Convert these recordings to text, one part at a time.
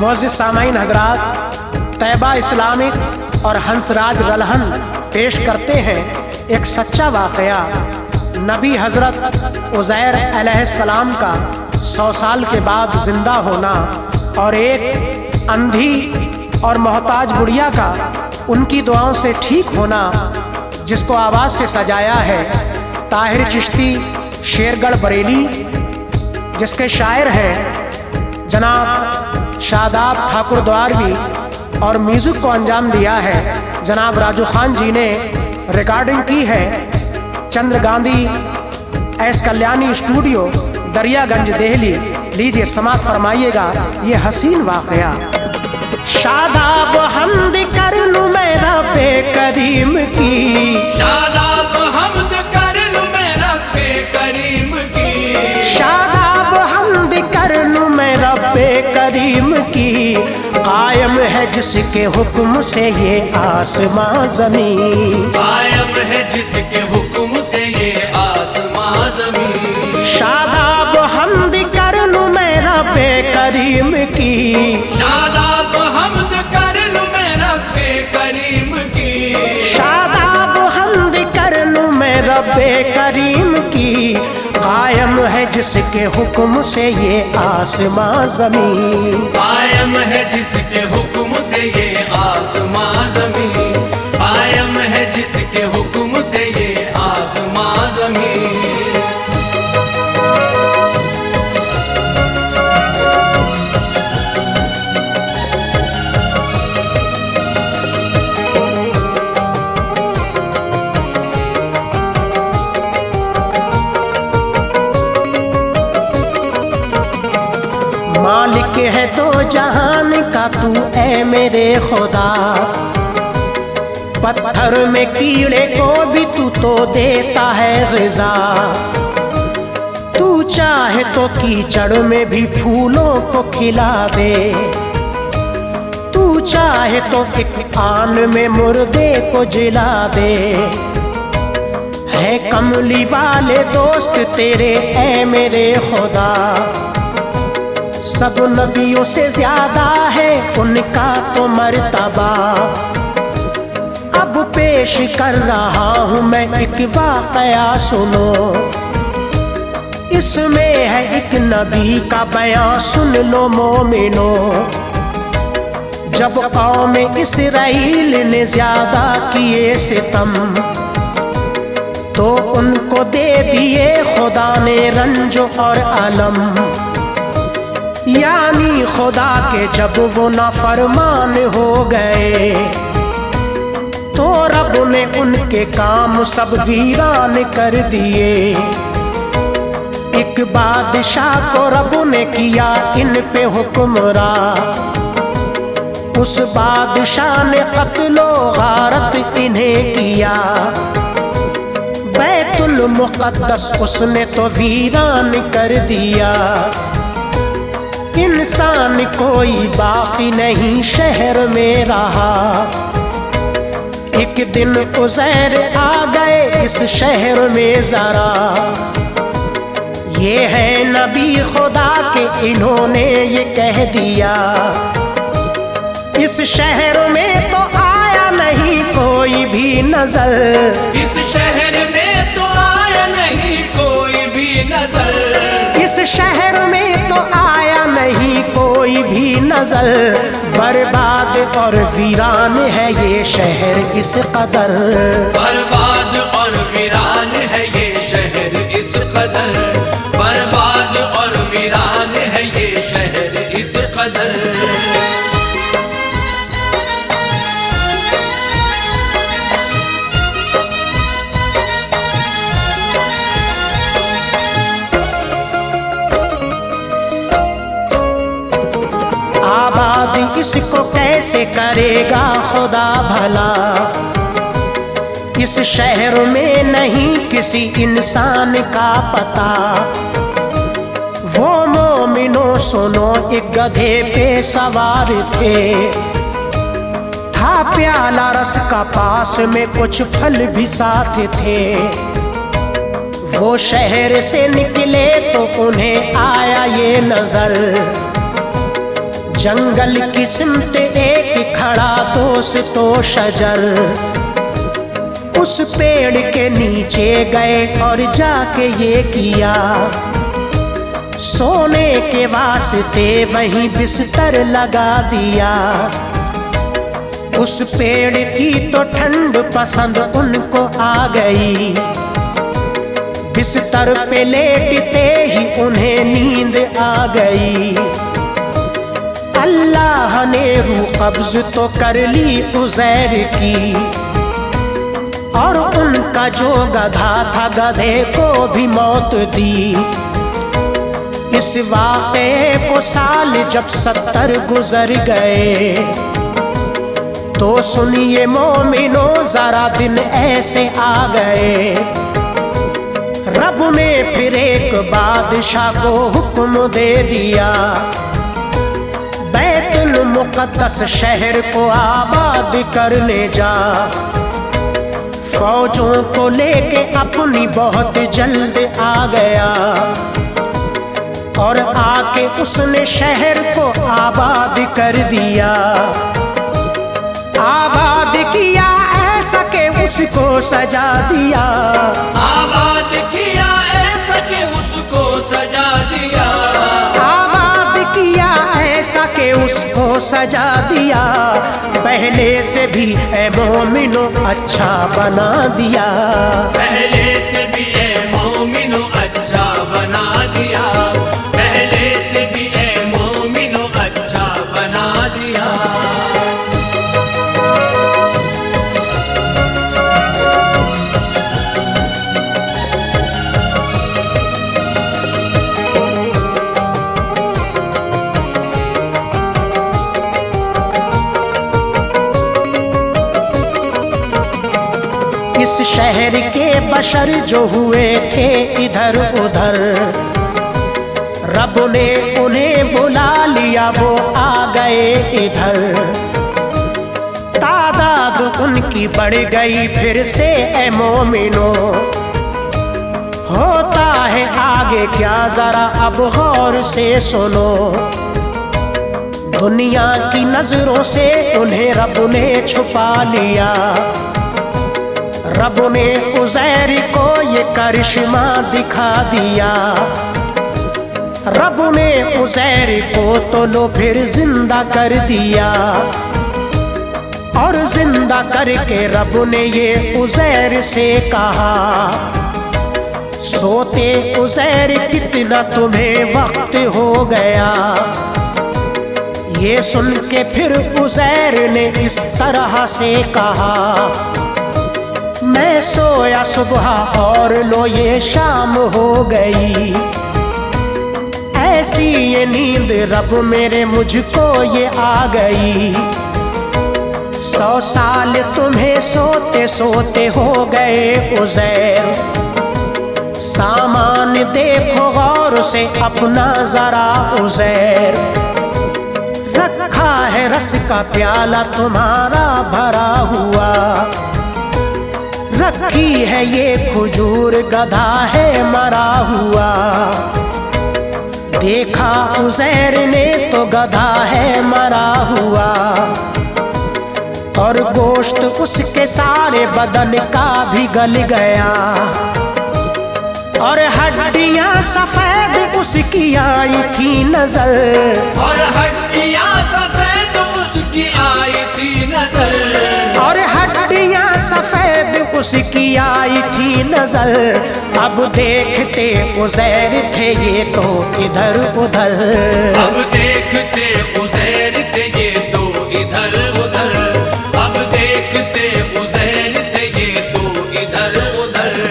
मोअज़्ज़िज़ सामाईन हज़रात, Taiba Islamic और हंसराज रलहन पेश करते हैं एक सच्चा वाक़या। नबी हज़रत उज़ैर अलैहिस्सलाम का 100 साल के बाद ज़िंदा होना और एक अंधी और मोहताज बुढ़िया का उनकी दुआओं से ठीक होना, जिसको आवाज़ से सजाया है ताहिर चिश्ती शेरगढ़ बरेली, जिसके शायर हैं जनाब शादाब ठाकुर द्वारवी, और म्यूज़िक को अंजाम दिया है जनाब राजू खान जी ने। रिकॉर्डिंग की है चंद्र गांधी एस कल्याणी स्टूडियो, दरियागंज, दिल्ली। लीजिए समात फरमाइएगा ये हसीन वाक़या। शादाब हमद कर लूं मैं रब्बे करीम की, शादाब हमद कर लूं मैं रब्बे करीम की, शादाब हमद कर लूं मैं रब्बे करीम की। कायम है जिसके हुक्म से ये आसमां ज़मीन, कायम है जिसके हुक्म से ये आसमां ज़मीन। शादाब हमद कर लूं मैं रब्बे करीम की, शादाब हमद कर लूं मैं रब्बे करीम की, शादाब हमद कर लूं मैं रब्बे करीम की। कायम है जिसके हुक्म से ये आसमां ज़मीन, कायम है जिसके हुक्म से ये आसमां ज़मीन, कायम है जिसके हुक्म से ये आसमां ज़मीन। मालिक है तो जहान का तू ऐ मेरे खुदा, पत्थर में कीड़े को भी तू तो देता है ग़िज़ा। तू चाहे तो कीचड़ में भी फूलों को खिला दे, तू चाहे तो एक आन में मुर्दे को जिला दे। है कमली वाले दोस्त तेरे ऐ मेरे खुदा, सब नबियों से ज्यादा है उनका तो मर्तबा। अब पेश कर रहा हूँ मैं एक वाक़या सुनो, इसमें है एक नबी का बयां सुन लो मोमिनो। जब कौम इसराइल ने ज्यादा किए सितम, तो उनको दे दिए खुदा ने रंज और अलम। यानी खुदा के जब वो नाफरमान हो गए, तो रब ने उनके काम सब वीरान कर दिए। एक बादशाह को रब ने किया इन पे हुक्मरान, उस बादशाह ने कत्लो गारत इन्हें किया। बैतुल मुक़द्दस उसने तो वीरान कर दिया। इंसान कोई बाकी नहीं शहर में रहा। एक दिन उज़ैर आ गए इस शहर में ज़रा, ये है नबी खुदा के, इन्होंने ये कह दिया। इस शहर में तो आया नहीं कोई भी नजर, इस शहर में तो आया नहीं कोई भी नजर, इस शहर में तो आया नहीं कोई भी नजर। बर्बाद और वीरान है ये शहर इस कदर, बर्बाद और वीरान है ये शहर इस कदर, बर्बाद और वीरान है ये शहर इस कदर। आबाद इसको कैसे करेगा खुदा भला, इस शहर में नहीं किसी इंसान का पता। वो मोमिनो सुनो, एक गधे पे सवार थे, था प्याला रस का पास में कुछ फल भी साथ थे। वो शहर से निकले तो उन्हें आया ये नजर, जंगल की सिमत एक खड़ा दोस्तों शजर, उस पेड़ के नीचे गए और जाके ये किया, सोने के वास्ते वहीं बिस्तर लगा दिया। उस पेड़ की तो ठंड पसंद उनको आ गई, बिस्तर पे लेटते ही उन्हें नींद आ गई। अल्लाह ने रूह कब्ज तो कर ली उज़ैर की, और उनका जो गधा था गधे को भी मौत दी। इस वाक़े को साल जब 70 गुजर गए, तो सुनिए मोमिनो जरा दिन ऐसे आ गए। रब ने फिर एक बादशाह को हुक्म दे दिया, बैतुल मुक़द्दस शहर को आबाद करने जा। फौजों को लेके अपनी बहुत जल्द आ गया, और आके उसने शहर को आबाद कर दिया। आबाद किया ऐसा के उसको सजा दिया, आबाद किया ऐसा के उसको सजा दिया, आबाद किया ऐसा के उसको सजा दिया। पहले से भी ए मोमिनो अच्छा बना दिया, पहले से भी ए मोमिनो अच्छा बना दिया, पहले से भी ए मोमिनो अच्छा बना दिया। इस शहर के बशर जो हुए थे इधर उधर, रब ने उन्हें बुला लिया, वो आ गए इधर। तादाद उनकी बढ़ गई फिर से ए मोमिनो, होता है आगे क्या जरा अब गौर से सुनो। दुनिया की नजरों से उन्हें रब ने छुपा लिया, रब ने उज़ैर को ये करिश्मा दिखा दिया। रब ने उज़ैर को तो लो फिर जिंदा कर दिया, और जिंदा करके रब ने ये उज़ैर से कहा, सोते उज़ैर कितना तुम्हें वक्त हो गया। ये सुन के फिर उज़ैर ने इस तरह से कहा, मैं सोया सुबह और लो ये शाम हो गई। ऐसी ये नींद रब मेरे मुझको ये आ गई। 100 साल तुम्हें सोते सोते हो गए उज़ैर, सामान देखो गौर से अपना जरा उज़ैर। रखा है रस का प्याला तुम्हारा भरा हुआ, रखी है ये खजूर गधा है मरा हुआ। देखा उज़ैर ने तो गधा है मरा हुआ, और गोश्त उसके सारे बदन का भी गल गया, और हड्डियां सफेद उसकी आई थी नजर, और हड्डियां सफेद उसकी आई थी नजर, और हड्डियां सफेद उसकी आई थी नजर। अब देखते उज़ैर थे ये तो इधर उधर, अब देखते उज़ैर थे ये तो इधर उधर, अब देखते उज़ैर थे ये तो इधर उधर।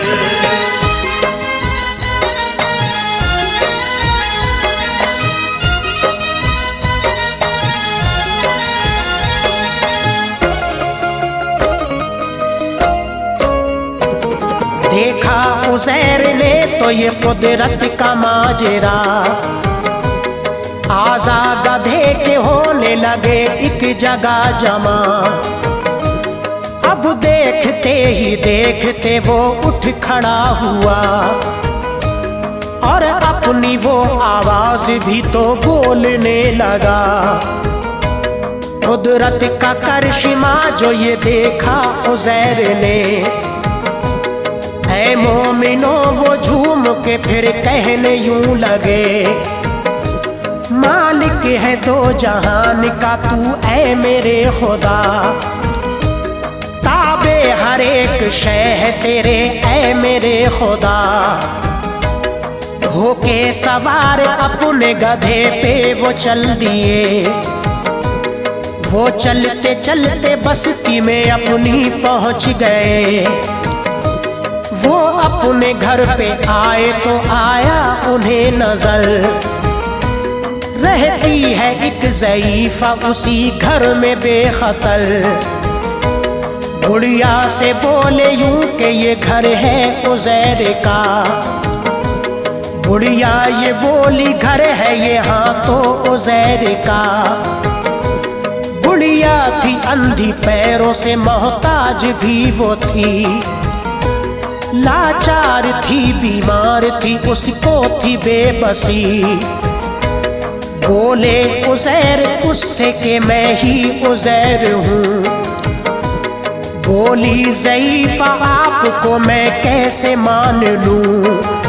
देखा उज़ैर ने तो ये कुदरत का माजरा, आज़ा गधे के होने लगे एक जगह जमा। अब देखते ही देखते वो उठ खड़ा हुआ, और अपने अपनी वो आवाज भी तो बोलने लगा। कुदरत का करिश्मा जो ये देखा उज़ैर ने, ऐ मोमिनो वो झूम के फिर कहने यूं लगे, मालिक है दो जहान का तू ऐ मेरे खुदा, ताबे हर एक शय है तेरे ऐ मेरे खुदा। होके सवार अपने गधे पे वो चल दिए, वो चलते चलते बस्ती में अपनी पहुंच गए। वो अपने घर पे आए तो आया उन्हें नजर, रहती है एक ज़ईफ़ा उसी घर में बेखतर। बुढ़िया से बोले यूं कि ये घर है उज़ैर का, बुढ़िया ये बोली घर है ये हाँ तो उज़ैर का। बुढ़िया थी अंधी पैरों से मोहताज भी वो थी, लाचार थी बीमार थी उसको थी बेबसी। बोले उज़ैर उससे कि मैं ही उज़ैर हूँ, बोली ज़ईफ़ा आपको मैं कैसे मान लूँ।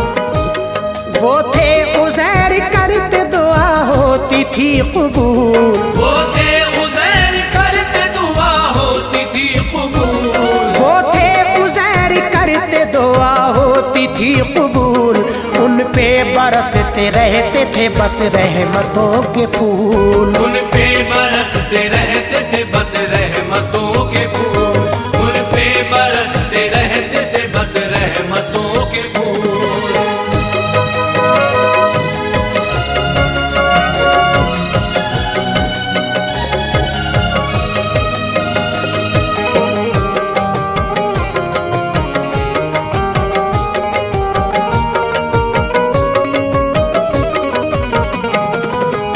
वो थे उज़ैर करते दुआ होती थी कबूल, वो थे उज़ैर करते दुआ होती थी कबूल, वो थे उज़ैर करते दुआ होती थी कबूल। उन पे बरसते रहते थे बस रहमतों के फूल, उन पे बरसते रहते थे बस रहमतों के फूल, उन पे बरसते रहते थे बस रहमतों के फूल।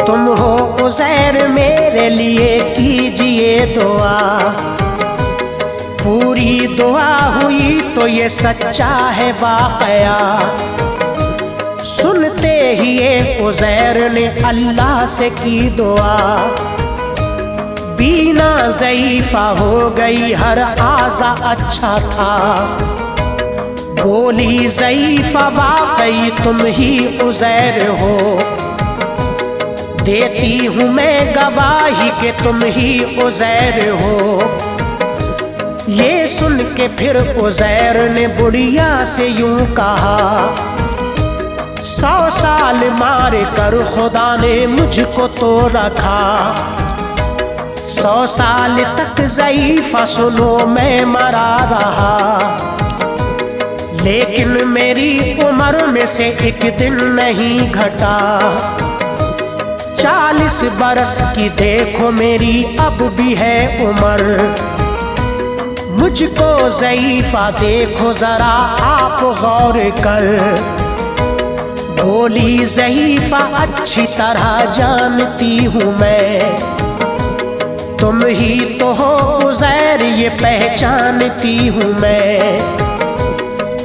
तुम हो उज़ैर मेरे लिए कीजिए दुआ, पूरी दुआ हुई तो ये सच्चा है वाक़या। सुनते ही ये उज़ैर ने अल्लाह से की दुआ, बीना ज़ईफ़ा हो गई हर आज़ा अच्छा था। बोली ज़ईफ़ा वाकई तुम ही उज़ैर हो, देती हूँ मैं गवाही कि तुम ही उज़ैर हो। ये सुन के फिर उज़ैर ने बुढ़िया से यूं कहा, 100 साल मार कर खुदा ने मुझको तो रखा। 100 साल तक ज़ईफ़ा सुनो मैं मरा रहा, लेकिन मेरी उम्र में से एक दिन नहीं घटा। 40 बरस की देखो मेरी अब भी है उम्र, मुझको ज़ईफ़ा देखो जरा आप गौर कर। बोली ज़ईफ़ा अच्छी तरह जानती हूँ मैं, तुम ही तो हो उज़ैर ये पहचानती हूँ मैं।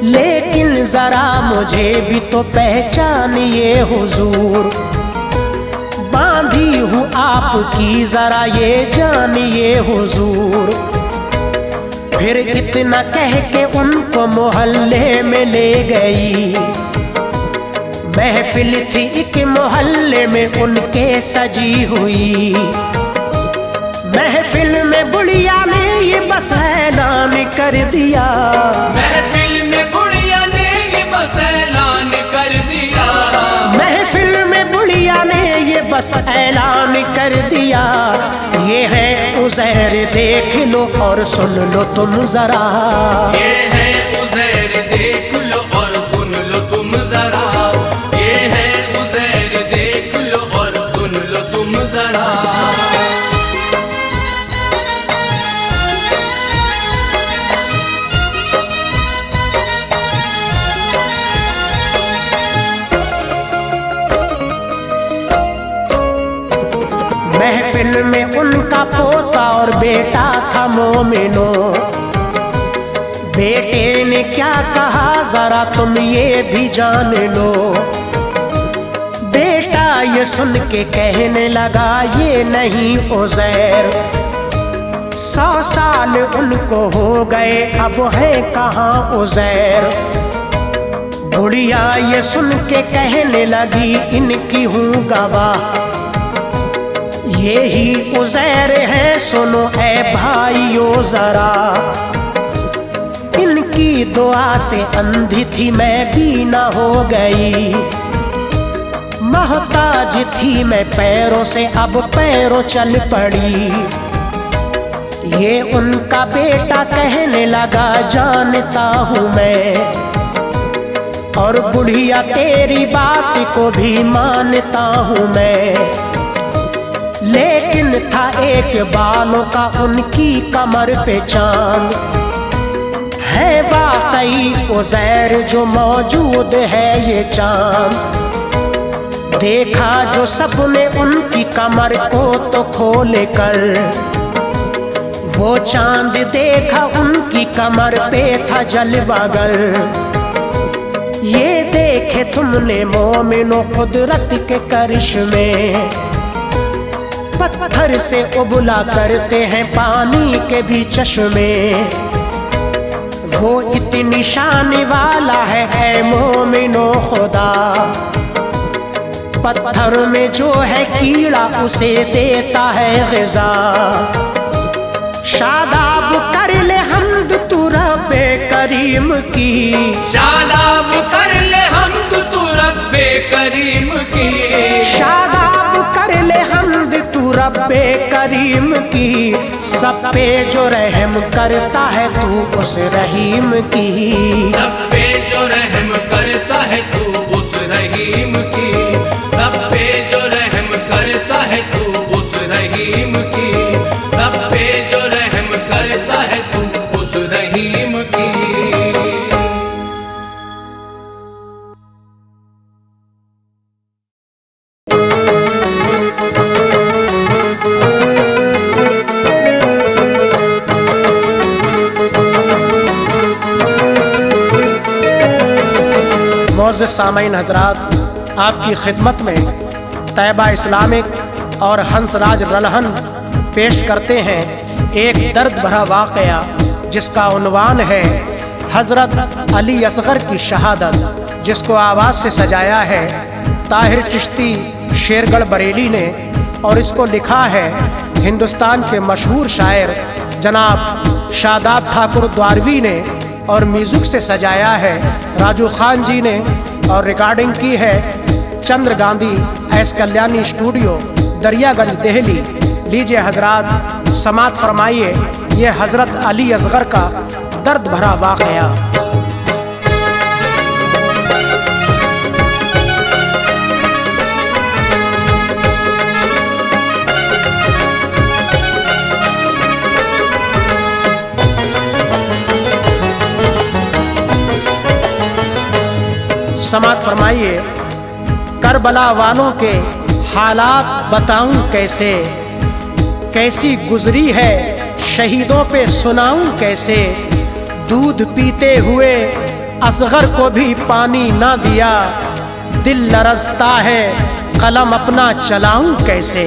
लेकिन जरा मुझे भी तो पहचानिए हुजूर, बांधी हूँ आपकी जरा ये जानिए हुजूर। फिर इतना कह के उनको मोहल्ले में ले गई, महफिल थी एक मोहल्ले में उनके सजी हुई। महफिल में बुढ़िया ने ये बस ऐलान कर दिया, महफिल में बुढ़िया ने ये बस ऐलान कर दिया, महफिल में बुढ़िया ने ये बस ऐलान कर दिया। ये है उज़ैर देख लो और सुन लो तुम जरा, ये है उज़ैर देख लो और सुन लो तुम जरा, ये है उज़ैर देख लो और सुन लो तुम जरा। महफिल में उनका पोता और बेटा था मोमिनो। बेटे ने क्या कहा जरा तुम ये भी जान लो, ये सुन के कहने लगा ये नहीं उज़ैर। 100 साल उनको हो गए अब है कहाँ उज़ैर। बुढ़िया ये सुन के कहने लगी इनकी हूँ गवाह, ये ही उज़ैर है सुनो ऐ भाइयों जरा। इनकी दुआ से अंधी थी मैं बीना हो गई, मोहताज थी मैं पैरों से अब पैरों चल पड़ी। ये उनका बेटा कहने लगा जानता हूँ मैं, और बुढ़िया तेरी बात को भी मानता हूँ मैं। लेकिन था एक बालों का उनकी कमर पे चांद, है वाकई उज़ैर जो मौजूद है ये चांद। देखा जो सबने उनकी कमर को तो खोल कर, वो चांद देखा उनकी कमर पे था जलवागर। ये देखे तुमने मोमिनो कुदरत के करिश्मे, पत्थर से उबला करते हैं पानी के भी चश्मे। वो इतनी शान वाला है ऐ मोमिनो खुदा, पत्थर में जो है कीड़ा उसे देता है ग़िज़ा। शादाब कर ले हम्द तू रब्बे करीम की, शादाब कर ले हम्द तू रब्बे करीम की, शादाब कर ले हम्द तू रब्बे करीम की। सब पे जो रहम करता है तू उस रहीम की, सब पे जो रहम करता है तू उस रहीम की, सब पे जो रहम करता है तू उस रहीम की, सब पे जो रहम करता है तू उस रहीम की। मोअज़्ज़िज़ सामईन हज़रात, आपकी खिदमत में तैयबा इस्लामिक और हंसराज रलहन पेश करते हैं एक दर्द भरा वाक़या जिसका उन्वान है हज़रत अली असग़र की शहादत, जिसको आवाज़ से सजाया है ताहिर चिश्ती शेरगढ़ बरेली ने, और इसको लिखा है हिंदुस्तान के मशहूर शायर जनाब शादाब ठाकुर द्वारवी ने, और म्यूज़िक से सजाया है राजू खान जी ने, और रिकॉर्डिंग की है चंद्र गांधी एस कल्याणी स्टूडियो दरियागंज दिल्ली। लीजिए हजरात समात फरमाइए ये हज़रत अली असग़र का दर्द भरा वाक़या। समात फरमाइए। करबला वालों के हालात बताऊं कैसे, कैसी गुजरी है शहीदों पे सुनाऊं कैसे। दूध पीते हुए असग़र को भी पानी ना दिया, दिल लरज़ता है कलम अपना चलाऊं कैसे।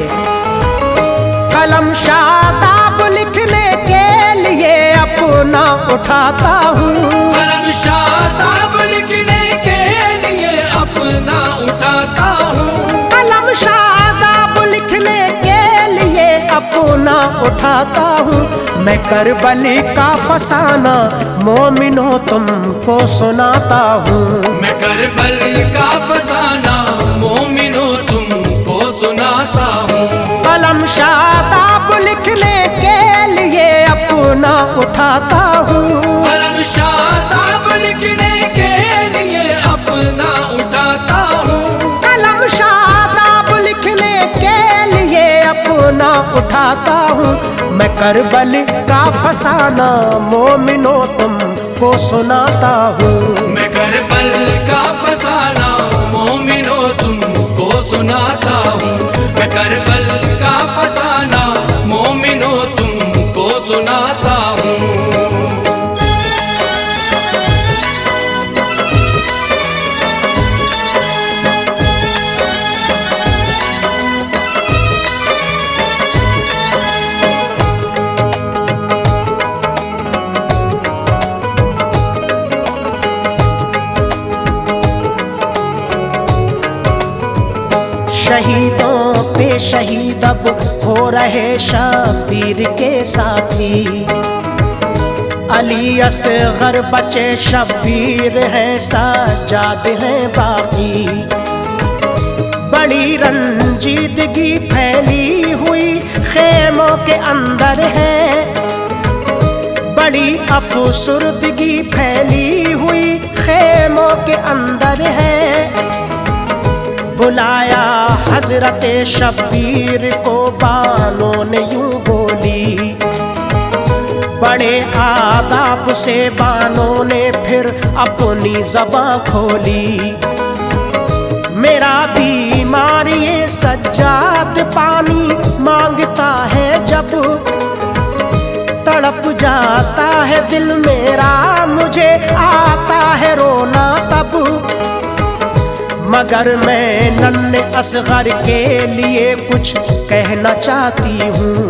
कलम शादाब लिखने के लिए अपना उठाता हूँ, कलम शादाब लिखने के लिए अपना उठाता हूँ, कलम शादाब लिखने के लिए अपना उठाता हूँ। मैं करबली का फसाना मोमिनो तुमको सुनाता हूँ, मैं करबल का फसाना मोमिनो तुमको सुनाता हूँ। कलम शादाब लिखने के लिए अपना उठाता हूँ, कलम शादाब लिखने के लिए अपना उठाता हूँ, कलम शादाब लिखने के लिए अपना उठाता हूँ। मैं करबल का फसाना मोमिनो तुमको सुनाता हूँ, मैं करबल का फसाना मोमिनो तुमको सुनाता हूँ, मैं करबल का फसाना मोमिनो तुमको सुनाता हूँ। शहीदों पे शहीद अब हो रहे शबीर के साथी। अली असगर बचे शबीर हैं, सज्जाद हैं बाकी। बड़ी रंजीदगी फैली हुई खेमों के अंदर है, बड़ी अफसुर्दगी फैली हुई खेमों के अंदर है। बुलाया हजरत शबीर को बानों ने यूं बोली, बड़े आदाब से बानों ने फिर अपनी ज़बां खोली। मेरा बीमार ये सज्जाद पानी मांगता है जब, तड़प जाता है दिल मेरा, मुझे आता है रोना तब। मगर मैं नन्हे असगर के लिए कुछ कहना चाहती हूँ,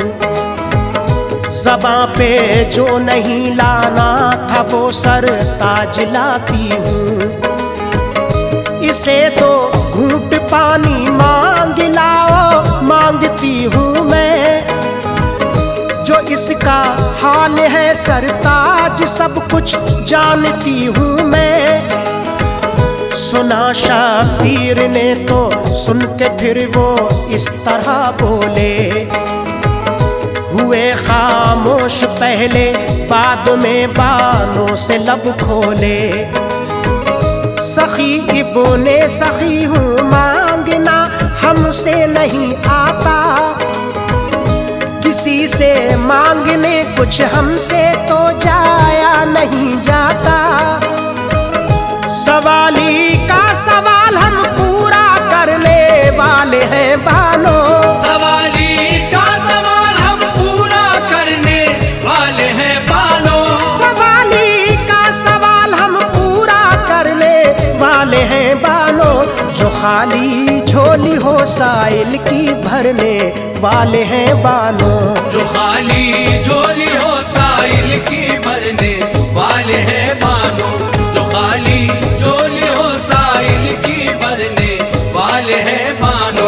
ज़बां पे जो नहीं लाना था वो सर ताज लाती हूँ। इसे तो घूंट पानी मांग लाओ, मांगती हूँ मैं, जो इसका हाल है सरताज सब कुछ जानती हूँ मैं। सुना शबीर ने तो सुन के फिर वो इस तरह बोले, हुए खामोश पहले बाद में बानों से लब खोले। सखी इब्ने सखी हूँ मांगना हमसे नहीं आता, किसी से मांगने कुछ हमसे तो जाया नहीं जाता। सवाली का सवाल हम पूरा करने वाले हैं बानो, सवाली का सवाल हम पूरा करने वाले हैं बानो, सवाली का सवाल हम पूरा करने वाले हैं बानो। जो खाली झोली हो साइल की भरने वाले हैं बानो, जो खाली झोली हो साइल की भरने वाले हैं बानो, जो खाली झोली हो साइल की भरने वाले हैं बानो।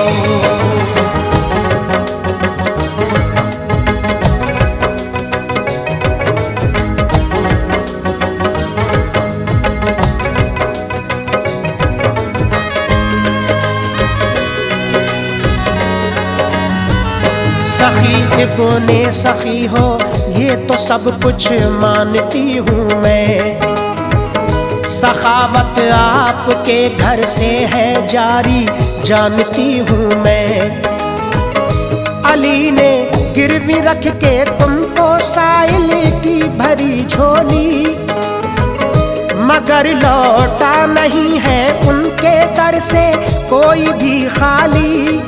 सखी इब्ने सखी हो ये तो सब कुछ मानती हूँ मैं, सखावत आपके घर से है जारी जानती हूँ मैं। अली ने गिरवी रख के तुमको साइल की भरी झोली, मगर लौटा नहीं है उनके दर से कोई भी खाली।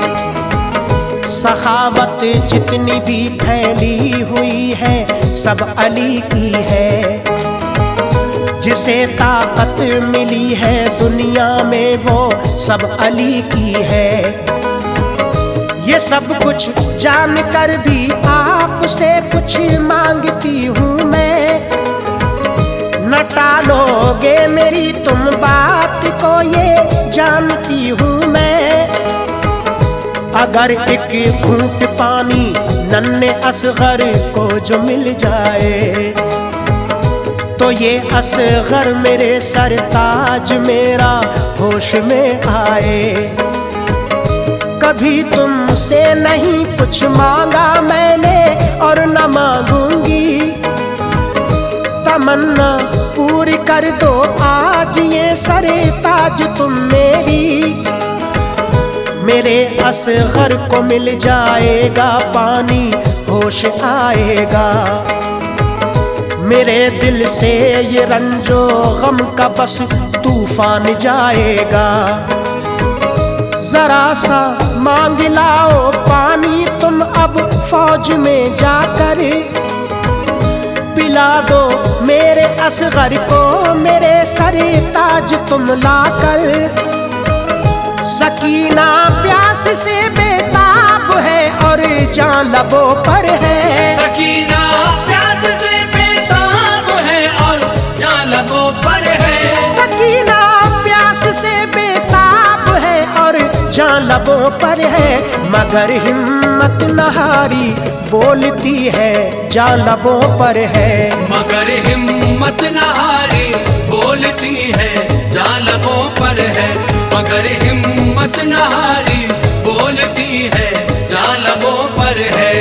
सखावत जितनी भी फैली हुई है सब अली की है, जिसे ताकत मिली है दुनिया में वो सब अली की है। ये सब कुछ जानकर भी आपसे कुछ मांगती हूँ मैं, न टालोगे मेरी तुम बात को ये जानती हूँ मैं। अगर एक घूंट पानी नन्हे असगर को जो मिल जाए, तो ये असगर मेरे सरताज मेरा होश में आए। कभी तुमसे नहीं कुछ मांगा मैंने और न मांगूंगी, तमन्ना पूरी कर दो आज ये सरताज तुम मेरी। मेरे असगर को मिल जाएगा पानी होश आएगा, मेरे दिल से ये रंजो गम का बस तूफान जाएगा। जरा सा मांग लाओ पानी तुम अब फौज में जाकर, पिला दो मेरे असगर को मेरे सरताज तुम लाकर। सकीना प्यास से बेताब है और जान लबों पर है, सकीना प्यास से बेताब है और जान लबों पर है, सकीना प्यास से बेताब है और जान लबों पर है मगर हिम्मत न हारी, बोलती है जान लबों पर है मगर हिम्मत न हारी, बोलती है जान लबों पर है, मगर हिम्मत न हारी, बोलती है जान लबों पर है।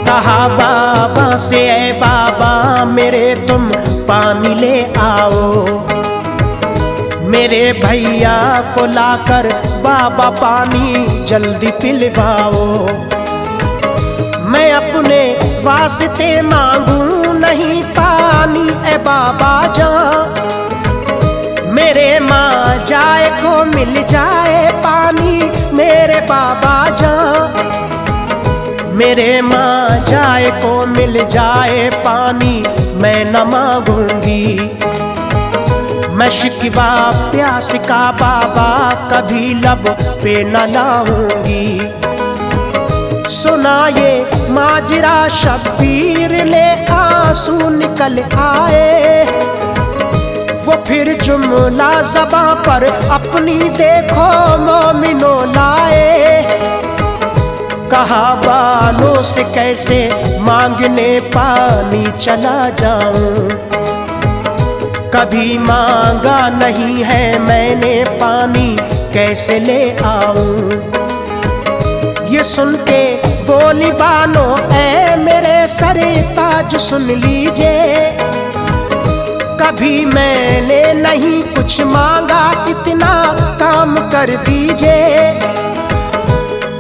कहा बाबा से ऐ बाबा मेरे तुम पानी ले आओ, मेरे भैया को लाकर बाबा पानी जल्दी पिलवाओ। मैं अपने वास्ते मांगू नहीं पानी ऐ बाबा जान, मेरे माँ जाए को मिल जाए पानी मेरे बाबा जान, मेरे माँ जाए को मिल जाए पानी मैं न मांगूंगी। मैं शिकवा प्यास का बाबा कभी लब पे न लाऊंगी। सुना ये माजरा शब्बीर ले आंसू निकल आए, वो फिर जुमला ज़बां पर अपनी देखो मोमिनो लाए। कहा बालों से कैसे मांगने पानी चला जाऊं, कभी मांगा नहीं है मैंने पानी कैसे ले आऊं। ये सुन के बोली बानो ऐ मेरे सरे ताज सुन लीजिए, कभी मैंने नहीं कुछ मांगा इतना काम कर दीजिए।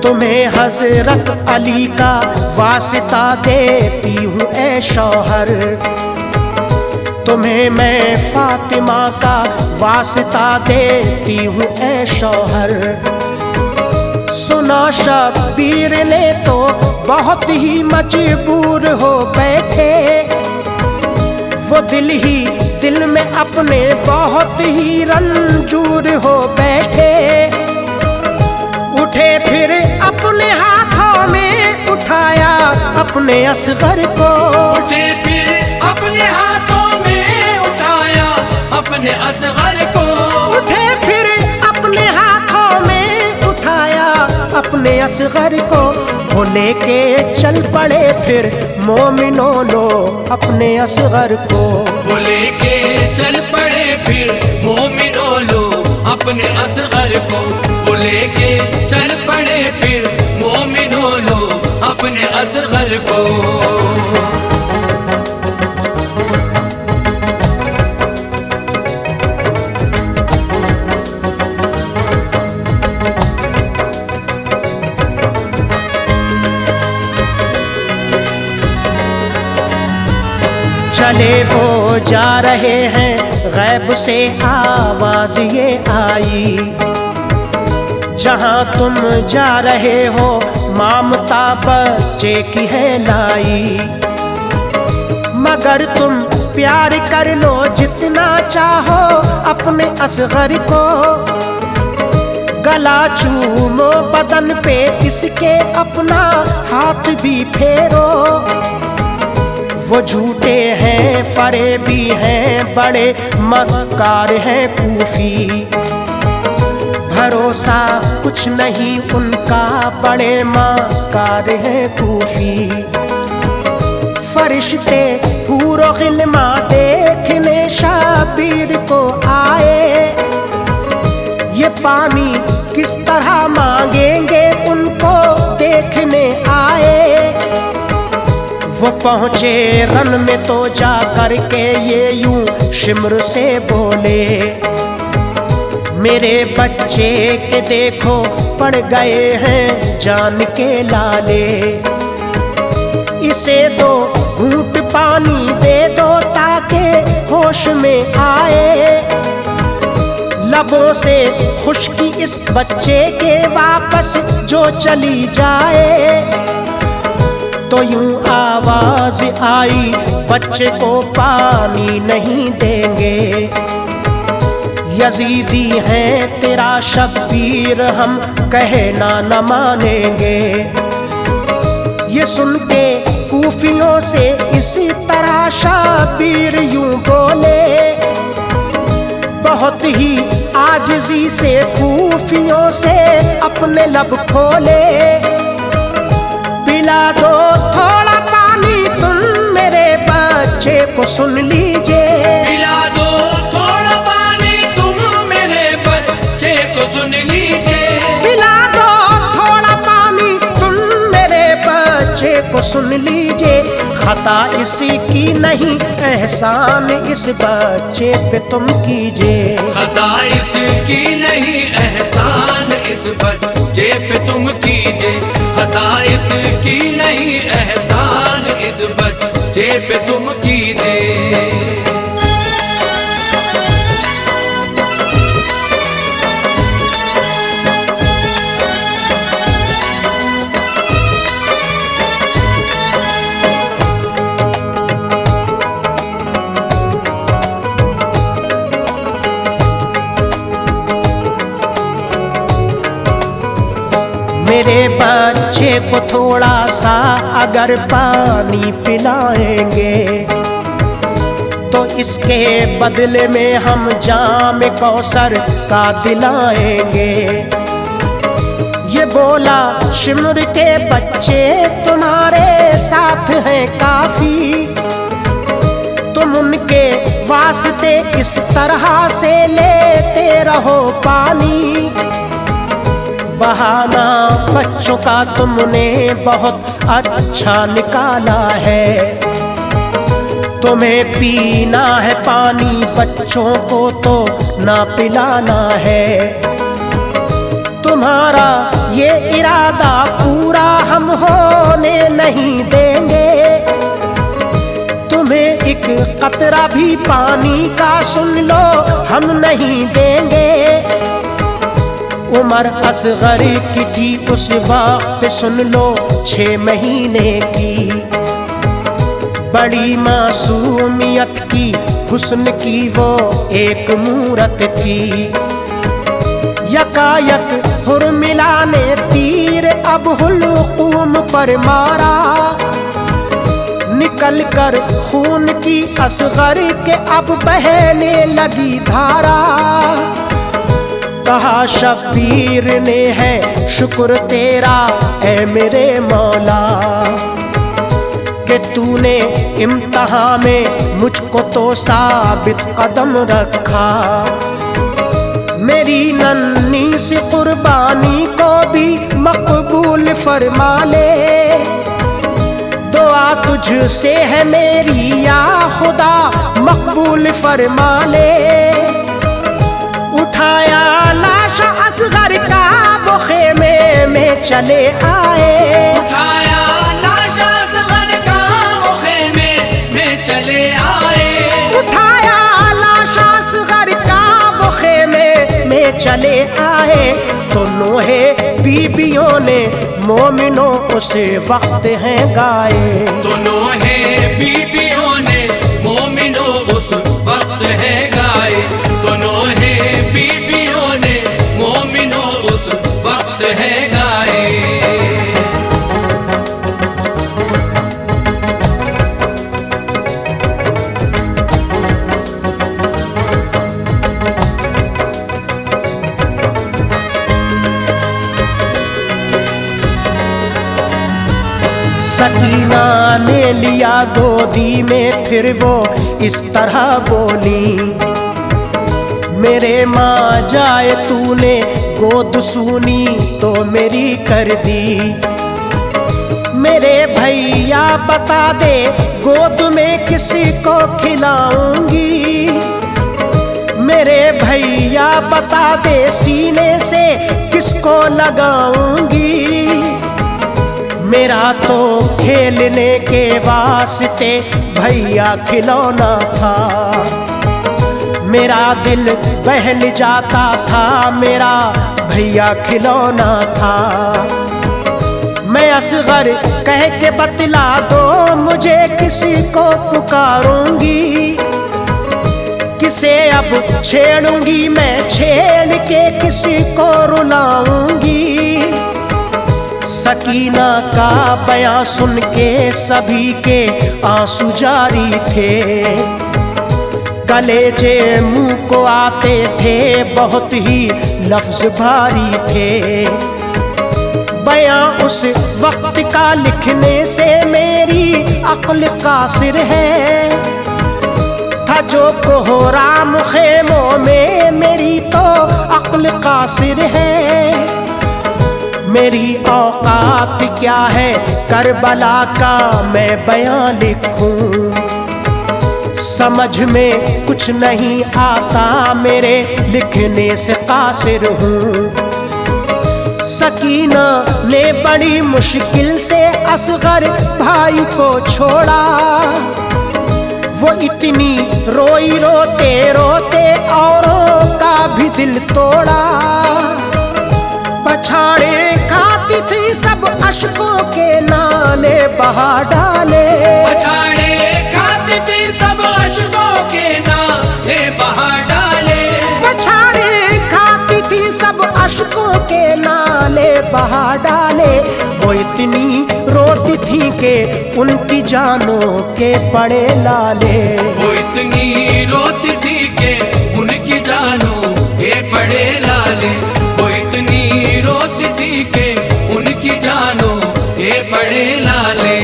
तुम्हें हजरत अली का वास्ता देती हूँ ऐ शौहर, तुम्हें मैं फातिमा का वास्ता देती हूँ ऐ शौहर। सुना शब्बीर ने तो बहुत ही मजबूर हो बैठे, वो दिल ही दिल में अपने बहुत ही रंजूर हो बैठे। उठे फिर अपने हाथों में उठाया अपने असगर को, उठे फिर अपने हाथों में उठाया अपने असगर को, उठे फिर अपने हाथों में उठाया अपने असगर को। वो लेके चल पड़े फिर मोमिनो लो अपने असगर को, वो लेके चल पड़े फिर मोमिनो लो अपने असगर को, वो लेके चल पड़े फिर मोमिनो लो अपने असगर को। चले वो जा रहे हैं गैब से आवाज ये आई, जहाँ तुम जा रहे हो ममता बच्चे की है लाई। मगर तुम प्यार कर लो जितना चाहो अपने असगर को, गला चूमो बदन पे इसके अपना हाथ भी फेरो। वो झूठे हैं फरेबी हैं बड़े मक्कार हैं कूफी, भरोसा कुछ नहीं उनका बड़े मक्कार हैं कूफी। फरिश्ते पूरो गिल्मा देखने शब्बीर को आए, ये पानी किस तरह मांगेंगे उनको देखने आए। वो पहुँचे रन में तो जा करके ये यूं शिमर से बोले, मेरे बच्चे के देखो पड़ गए हैं जान के लाले। इसे दो घूंट पानी दे दो ताकि होश में आए, लबों से खुशकी इस बच्चे के वापस जो चली जाए। तो यूं आवाज आई, बच्चे को पानी नहीं देंगे। यजीदी हैं तेरा शब्बीर, हम कहना न मानेंगे। ये सुन के कूफियों से इसी तरह शब्बीर यूं बोले, बहुत ही आजिज़ी से कूफियों से अपने लब खोले। पिला दो थोड़ा पानी तुम मेरे बच्चे को सुन लीजिए। पिला दो थोड़ा पानी तुम मेरे बच्चे को सुन लीजिए। पिला दो थोड़ा पानी तुम मेरे बच्चे को सुन लीजिए। खता इसी की नहीं, एहसान इस बच्चे पे तुम कीजिए। खता इसकी नहीं, एहसान इस बच्चे पे तुम कीजिए। खता इसकी नहीं, एहसान इस बच्चे पे तुम कीजिए। मेरे बच्चे को थोड़ा सा अगर पानी पिलाएंगे, तो इसके बदले में हम जाम कौसर का दिलाएंगे। ये बोला शिमर के बच्चे तुम्हारे साथ हैं काफी, तुम उनके वास्ते इस तरह से लेते रहो पानी। बहाना बच्चों का तुमने बहुत अच्छा निकाला है। तुम्हें पीना है पानी, बच्चों को तो ना पिलाना है। तुम्हारा ये इरादा पूरा हम होने नहीं देंगे। तुम्हें एक कतरा भी पानी का सुन लो हम नहीं देंगे। उमर असगर की थी उस वक्त सुन लो 6 महीने की। बड़ी मासूमियत की हुस्न की वो एक मूरत थी। यकायक हुर्मिला ने तीर अब हुलूम पर मारा, निकल कर खून की असगर के अब बहने लगी धारा। कहा शब्बीर ने है शुक्र तेरा ऐ मेरे मौला, कि तूने इम्तिहान में मुझको तो साबित कदम रखा। मेरी नन्ही सी कुर्बानी को भी मकबूल फरमा ले। दुआ तुझसे है मेरी या खुदा, मकबूल फरमा ले। उठाया लाश असगर का वो खेमे में चले आए। उठाया लाश असगर का वो खेमे में चले आए। उठाया लाश असगर का वो खेमे में चले आए। तो नोहे बीबियों ने मोमिनों उस वक्त हैं गाए। तो नोहे बीबियों ने मोमिनों उस वक्त है गाए। तो नोहे बीबियों ने मोमिनों उस वक्त है गाए। सकीना ने लिया गोदी में, फिर वो इस तरह बोली। मेरे माँ जाए तूने गोद सुनी तो मेरी कर दी। मेरे भैया बता दे गोद में किसी को खिलाऊंगी। मेरे भैया बता दे सीने से किसको लगाऊंगी। मेरा तो खेलने के वास्ते भैया खिलौना था। मेरा दिल बहल जाता था, मेरा भैया खिलौना था। मैं असगर कह के बतला दो मुझे, किसी को पुकारूंगी, किसे अब छेड़ूंगी मैं, छेड़ के किसी को रुलाऊंगी। सकीना का बयां सुन के सभी के आंसू जारी थे, कलेजे मुंह को आते थे, बहुत ही लफ्ज भारी थे। बयां उस वक्त का लिखने से मेरी अक्ल कासिर है, था जो कोहराम खेमों में मेरी तो अक्ल कासिर है। मेरी औकात क्या है करबला का मैं बयां लिखूं, समझ में कुछ नहीं आता मेरे लिखने से कासिर हूँ। सकीना ने बड़ी मुश्किल से असगर भाई को छोड़ा, वो इतनी रोई रोते रोते औरों का भी दिल तोड़ा। पछाड़े खाती थी सब अश्कों के नाले बहा डाले, पछाड़े खाती थी सब अश्कों के नाले बहा डाले, पछाड़े खाती थी सब अश्कों के नाले बहा डाले। वो इतनी रोती थी कि उनकी जानों के पड़े लाले, वो इतनी रोती थी कि उनकी जानों के पड़े लाले, वो इतनी रोती थी कि उनकी जानों के पड़े लाले।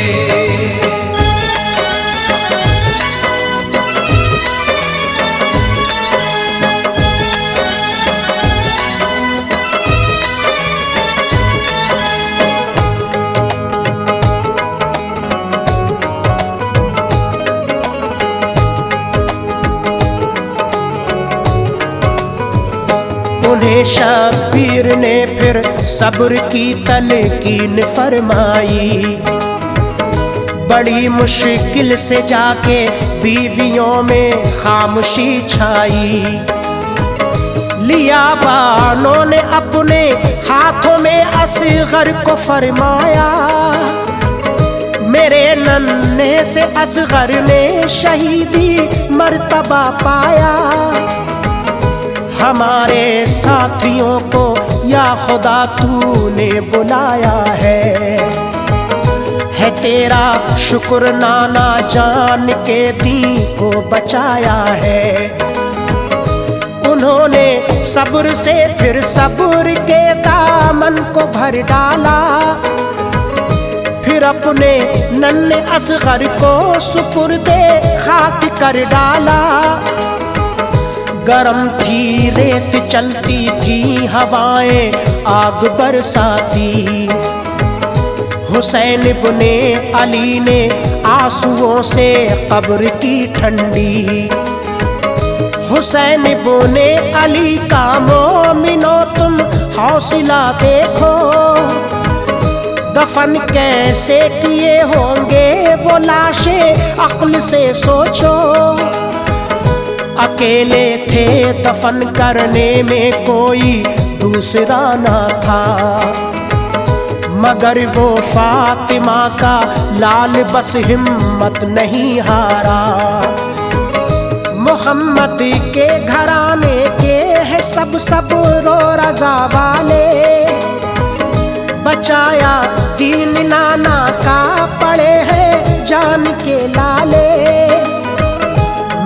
उन्हें शब्बीर ने फिर सब्र की तलकीन फरमाई, बड़ी मुश्किल से जाके बीवियों में खामोशी छाई। लिया बानों ने अपने हाथों में असगर को फरमाया, मेरे नन्हे से असगर ने शहीदी मर्तबा पाया। हमारे साथियों को या खुदा तूने बुलाया है तेरा शुक्र नाना जान के दी को बचाया है। उन्होंने सब्र से फिर सब्र के दामन को भर डाला, फिर अपने नन्हे असगर को सुपुर्दे खाक कर डाला। गरम थी रेत चलती थी हवाएं आग बरसाती, हुसैन इब्ने अली ने आंसुओं से कब्र की ठंडी। हुसैन इब्ने अली का मोमिनो तुम हौसला देखो, दफन कैसे किए होंगे वो लाशें अक्ल से सोचो। अकेले थे दफन करने में कोई दूसरा ना था, मगर वो फातिमा का लाल बस हिम्मत नहीं हारा। मोहम्मद के घराने के हैं सब रो रजा वाले, बचाया दीन नाना का पड़े हैं जान के लाले।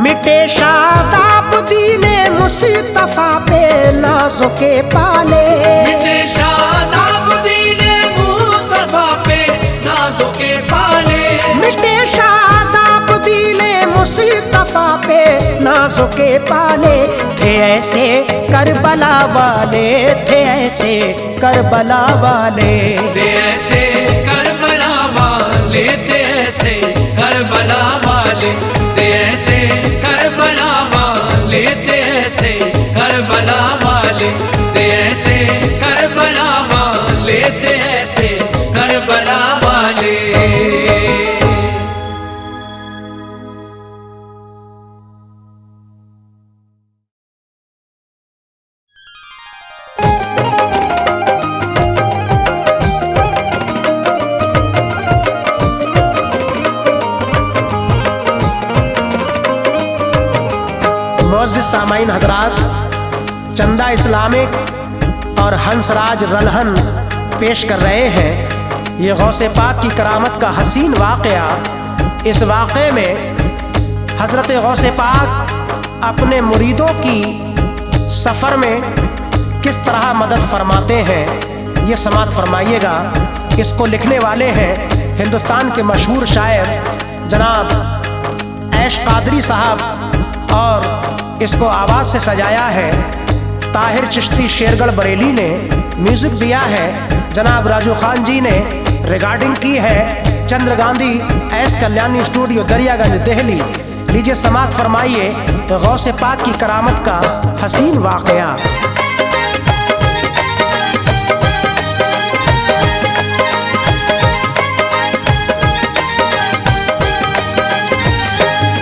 मिटे शादाब दीने मुस्तफा पे नाज़ों के पाले, मिटे शादाब दीने मुस्तफा पे नाज़ों के पाले, मिटे शादाब दीने मुस्तफा पे नाज़ों के पाले। थे ऐसे करबला वाले, थे ऐसे करबला वाले, थे ऐसे करबला वाले, थे ऐसे करबला वाले, थे ऐसे करबला वाले, थे ऐसे करबला वाले, थे ऐसे करबला वाले, थे ऐसे करबला वाले। मुअज़्ज़िज़ सामाईन हज़रात, चंदा इस्लामिक और हंसराज रलहन पेश कर रहे हैं ये गौसे पाक की करामत का हसीन वाक़या। इस वाक़े में हज़रत गौसे पाक अपने मुरीदों की सफ़र में किस तरह मदद फरमाते हैं ये समात फरमाइएगा। इसको लिखने वाले हैं हिंदुस्तान के मशहूर शायर जनाब ऐश कादरी साहब और इसको आवाज़ से सजाया है ताहिर चिश्ती शेरगढ़ बरेली ने। म्यूज़िक दिया है जनाब राजू खान जी ने। रिकॉर्डिंग की है चंद्र गांधी एस कल्याणी स्टूडियो दरियागंज दिल्ली। लीजिए समात फरमाइए गौसे पाक की करामत का हसीन वाक़या।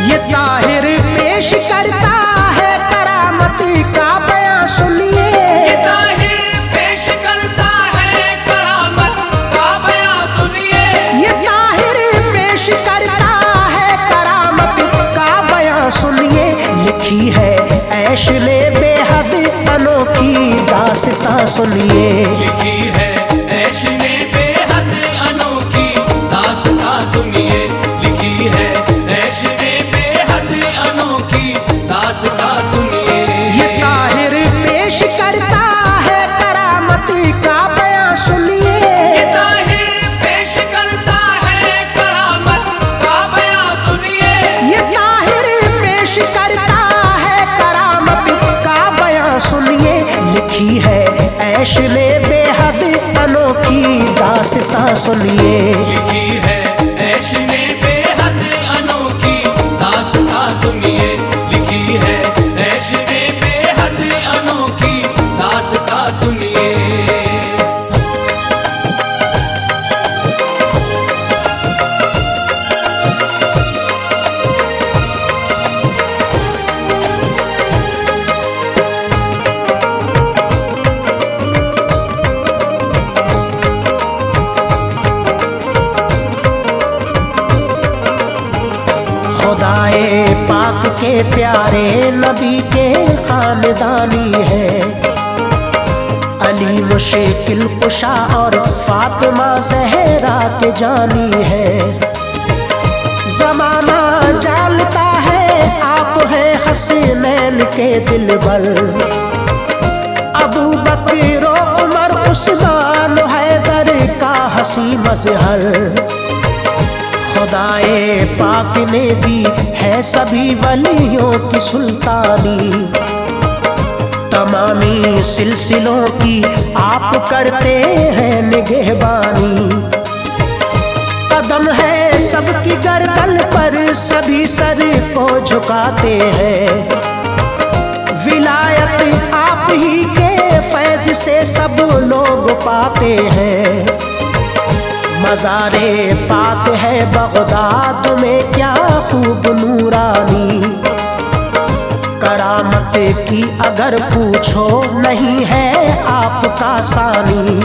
ये ताहिर पेश करता है करामत का बयां सुनिए। ये ताहिर पेश करता है करामत का बयां सुनिए। ये ताहिर पेश करता है करामत का बयां सुनिए। लिखी है ऐश ने बेहद अनोखी दास्तां सुनिए। लिखी है ऐश ने बेहद अनोखी दास्तां सुनिए। लिखी है ऐश ने बेहद अनोखी दास्तां सुनिए। ये ताहिर पेश करता है करामत का बयां सुनिए। ये ताहिर पेश करता है करामत का बयां सुनिए। ये ताहिर पेश करता है करामत का बयां सुनिए। लिखी है ऐश ने बेहद अनोखी दास्तां सुनिए। लिखी है ऐश ने बेहद अनोखी दास्तां सुनिए। लिखी है ऐश ने बेहद अनोखी दास्तां सुनिए। खुदाए पाक के प्यारे नबी के खानदानी है। अली मुश्किल कुशा और फातिमा ज़हरा के जानी है। ज़माना जानता है आप हैं हसनैन के दिलबर। अबू बकर उमर उस्मान हैदर का हसी मज़हर। खुदाए पाक ने दी है सभी वलियों की सुल्तानी। तमामी सिलसिलों की आप करते हैं निगहबानी। कदम है सबकी गर्दन पर सभी सर को झुकाते हैं। विलायत आप ही के फैज से सब लोग पाते हैं। मज़ारे पाक है बगदाद में क्या खूब नूरानी। करामत की अगर पूछो नहीं है आपका सानी।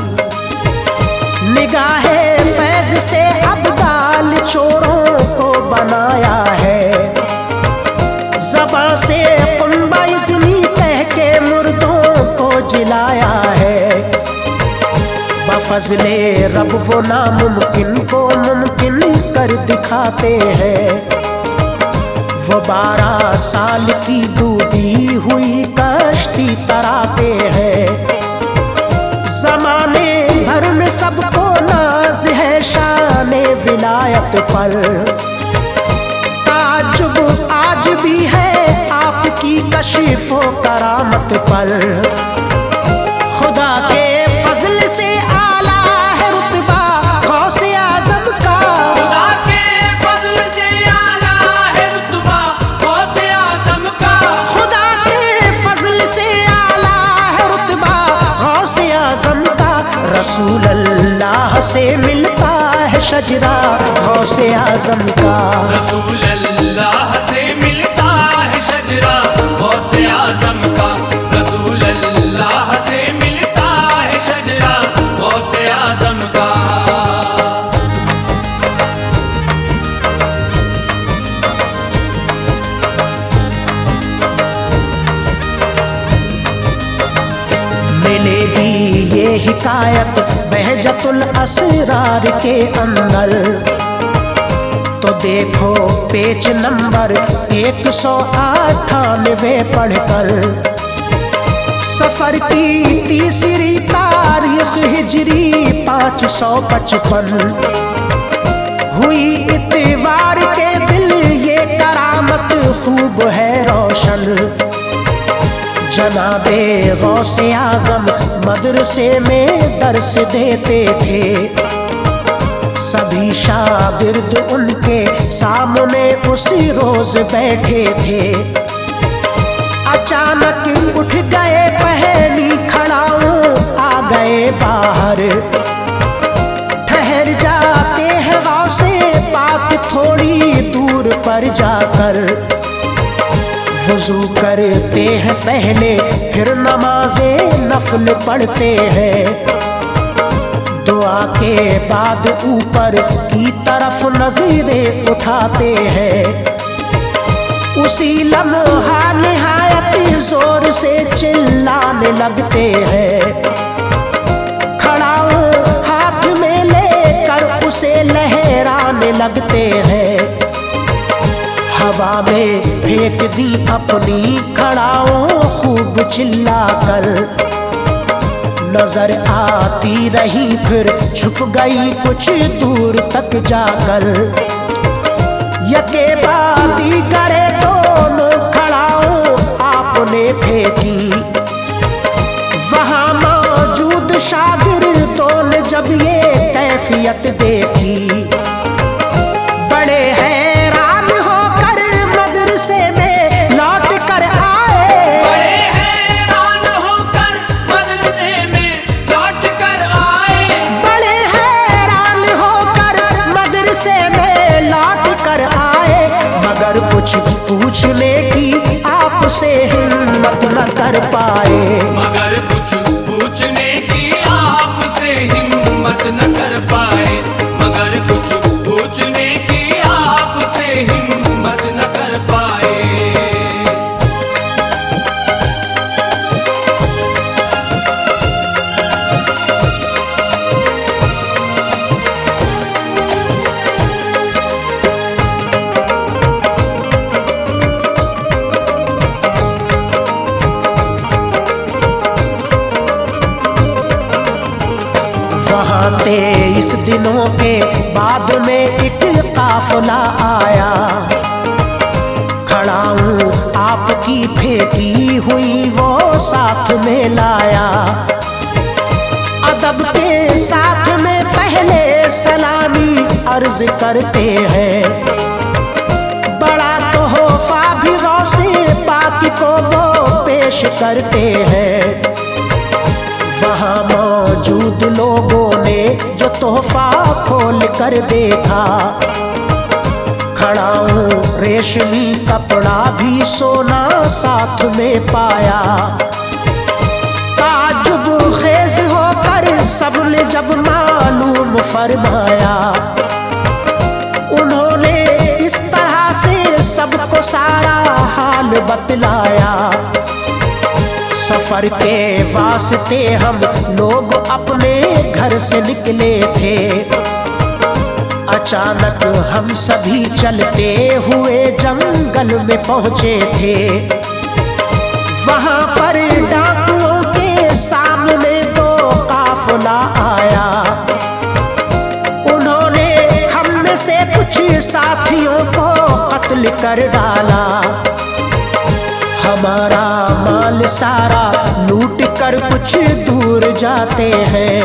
निगाहे फैज से अब्दाल चोरों को बनाया है। ज़बां से कुंबा इज़्नी कह के मुर्दों को जिलाया है। बफ़ज़्ले रब वो नामुमकिन को मुमकिन कर दिखाते हैं। वो 12 साल की डूबी हुई कश्ती तराते हैं। ज़माने भर में सबको नाज है शाने विलायत पर। ताज्जुब आज भी है आपकी कशिफ़ो करामत पर। खुदा के फज़ल से आला है रुतबा गौसे आज़म का। खुदा के फज़ल से आला है रुतबा गौसे आज़म का। खुदा के फज़ल से आला है रुतबा गौसे आज़म का। रसूल अल्लाह से मिलता है शजरा गौसे आज़म का। रसूल अल्लाह से मिलता है शजरा गौसे आज़म का। रसूल अल्लाह से मिलता है शजरा गौसे आज़म का। हिकायत बहजतुल असरार के अंदर। तो देखो पेज नंबर 198 पढ़कर, सफर की तीसरी तारीख हिजरी 555, हुई इतवार के दिन ये करामत खूब है रोशन। जनाबे गौसे आजम मदरसे में दर्स देते थे, सभी शागिर्द उनके सामने उसी रोज बैठे थे। अचानक उठ गए पहली खड़ाऊं, आ गए बाहर। ठहर जाते हैं गौसे पाक थोड़ी दूर पर जाकर, वुजू करते हैं पहले फिर नमाज़े नफल पढ़ते हैं। दुआ के बाद ऊपर की तरफ नज़रें उठाते हैं। उसी लम्हा निहायत जोर से चिल्लाने लगते हैं। खड़ाऊं हाथ में लेकर उसे लहराने लगते हैं। हवा में फेंक दी अपनी खड़ाऊं खूब चिल्लाकर, नजर आती रही फिर छुप गई कुछ दूर तक जाकर। यके बाती करे दोनों खड़ाऊं आपने फेंकी, वहां मौजूद शागिर्दों ने जब ये कैफियत देखी, बड़े हैरान होकर मदरसे में लौट कर आए। बड़े हैरान होकर मदरसे में लौट कर आए। बड़े हैरान होकर मदरसे में लौट कर आए, मगर कुछ पूछने की आपसे हिम्मत न कर पाए। मगर कुछ पूछने की आपसे हिम्मत न कर पाए। मगर कुछ पूछने की आपसे हिम्मत न कर पाए। वहाँ 23 दिनों के बाद में एक काफिला आया। खड़ाऊं आपकी फेंकी हुई वो साथ में लाया। अदब के साथ में पहले सलामी अर्ज करते हैं। बड़ा तोहफा भी गौसे पाक को वो पेश करते हैं। वहाँ मौजूद लोगों ने जो तोहफा खोल कर देखा, खड़ाऊं रेशमी कपड़ा भी सोना साथ में पाया। ताजुब खेज होकर सबने जब मालूम फरमाया, उन्होंने इस तरह से सबको सारा हाल बतलाया। सफर के वास्ते हम लोग अपने घर से निकले थे। अचानक हम सभी चलते हुए जंगल में पहुंचे थे। वहां पर डाकुओं के सामने दो काफिला आया। उन्होंने हम में से कुछ साथियों को कत्ल कर डाला। हमारा माल सारा लूट कर कुछ दूर जाते हैं।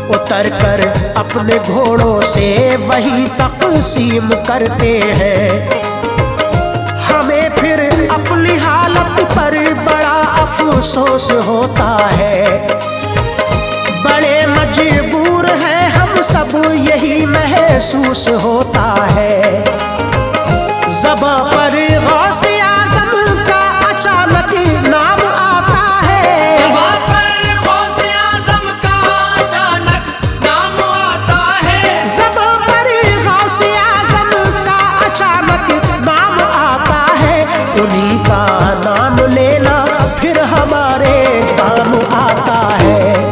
उतर कर अपने घोड़ों से वही तकसीम करते हैं। हमें फिर अपनी हालत पर बड़ा अफसोस होता है। बड़े मजबूर हैं हम सब, यही महसूस होता है। ज़बां पर गौसे आज़म का अचानक नाम आता है। ज़बां पर गौसे आज़म का अचानक नाम आता है। ज़बां पर गौसे आज़म का अचानक नाम आता है। उन्हीं का नाम लेना फिर हमारे काम आता है।